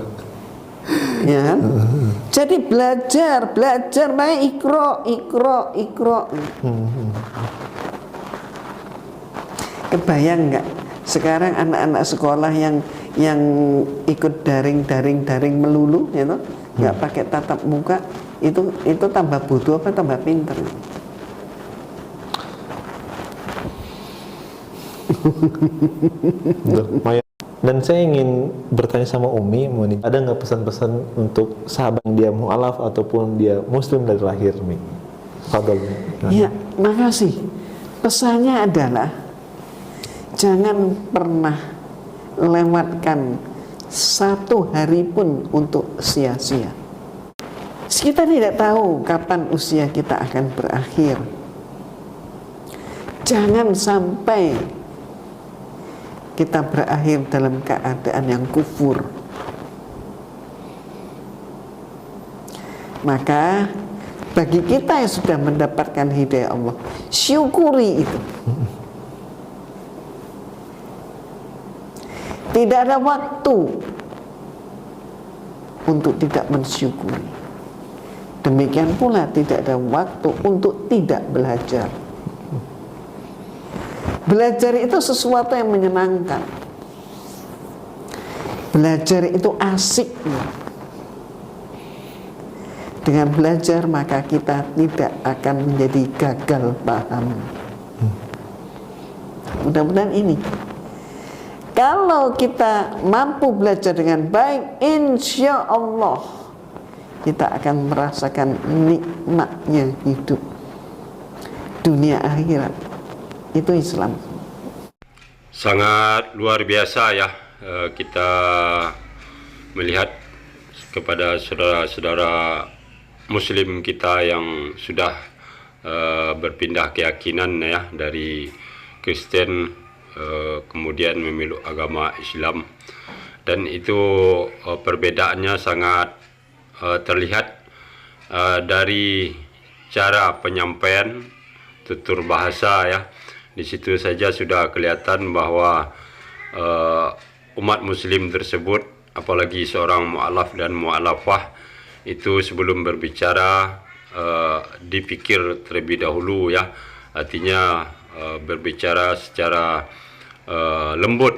Ya kan? Jadi belajar, makanya ikro. Kebayang nggak sekarang anak-anak sekolah yang ikut daring melulu, ya toh? Nggak pakai tatap muka, itu tambah bodoh apa tambah pinter? Dan saya ingin bertanya sama Umi, ada nggak pesan-pesan untuk sahabat yang dia mu'alaf ataupun dia muslim dari lahir, Mi? Fadol. Ya, makasih. Pesannya adalah jangan pernah lewatkan satu hari pun untuk sia-sia. Kita tidak tahu kapan usia kita akan berakhir. Jangan sampai kita berakhir dalam keadaan yang kufur. Maka bagi kita yang sudah mendapatkan hidayah Allah, syukuri itu. Tidak ada waktu untuk tidak mensyukuri. Demikian pula tidak ada waktu untuk tidak belajar. Belajar itu sesuatu yang menyenangkan. Belajar itu asik. Dengan belajar maka kita tidak akan menjadi gagal paham. Mudah-mudahan ini. Kalau kita mampu belajar dengan baik, insya Allah kita akan merasakan nikmatnya hidup dunia akhirat. Itu Islam. Sangat luar biasa ya kita melihat kepada saudara-saudara Muslim kita yang sudah berpindah keyakinan ya dari Kristen kemudian memeluk agama Islam, dan itu perbedaannya sangat terlihat dari cara penyampaian tutur bahasa ya. Di situ saja sudah kelihatan bahwa umat muslim tersebut, apalagi seorang mu'alaf dan mu'alafah, itu sebelum berbicara dipikir terlebih dahulu ya. Artinya berbicara secara lembut,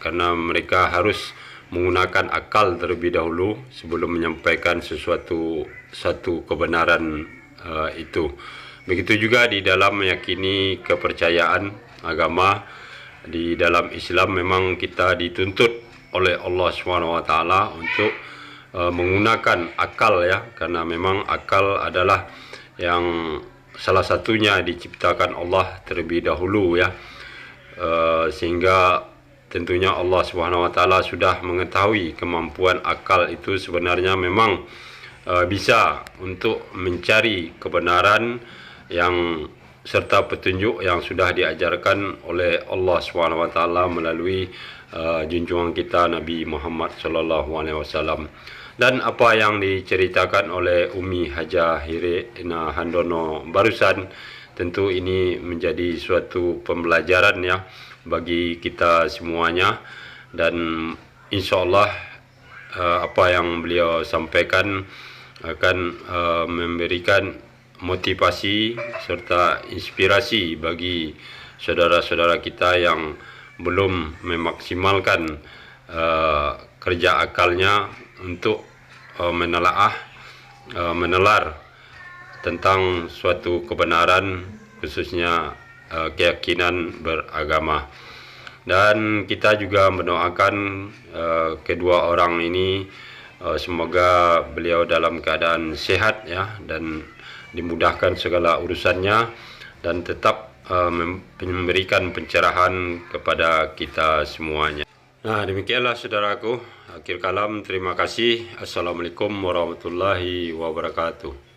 karena mereka harus menggunakan akal terlebih dahulu sebelum menyampaikan satu kebenaran itu. Begitu juga di dalam meyakini kepercayaan agama. Di dalam Islam memang kita dituntut oleh Allah SWT untuk menggunakan akal ya, karena memang akal adalah yang salah satunya diciptakan Allah terlebih dahulu ya, sehingga tentunya Allah SWT sudah mengetahui kemampuan akal itu sebenarnya memang bisa untuk mencari kebenaran yang serta petunjuk yang sudah diajarkan oleh Allah SWT melalui junjungan kita Nabi Muhammad SAW. Dan apa yang diceritakan oleh Umi Hajah Hirina Handono barusan, tentu ini menjadi suatu pembelajaran ya bagi kita semuanya, dan insya Allah apa yang beliau sampaikan akan memberikan motivasi serta inspirasi bagi saudara-saudara kita yang belum memaksimalkan kerja akalnya untuk menelar tentang suatu kebenaran, khususnya keyakinan beragama. Dan kita juga mendoakan kedua orang ini, semoga beliau dalam keadaan sehat ya, dan dimudahkan segala urusannya, dan tetap memberikan pencerahan kepada kita semuanya. Nah, demikianlah saudaraku, akhir kalam, terima kasih. Assalamualaikum warahmatullahi wabarakatuh.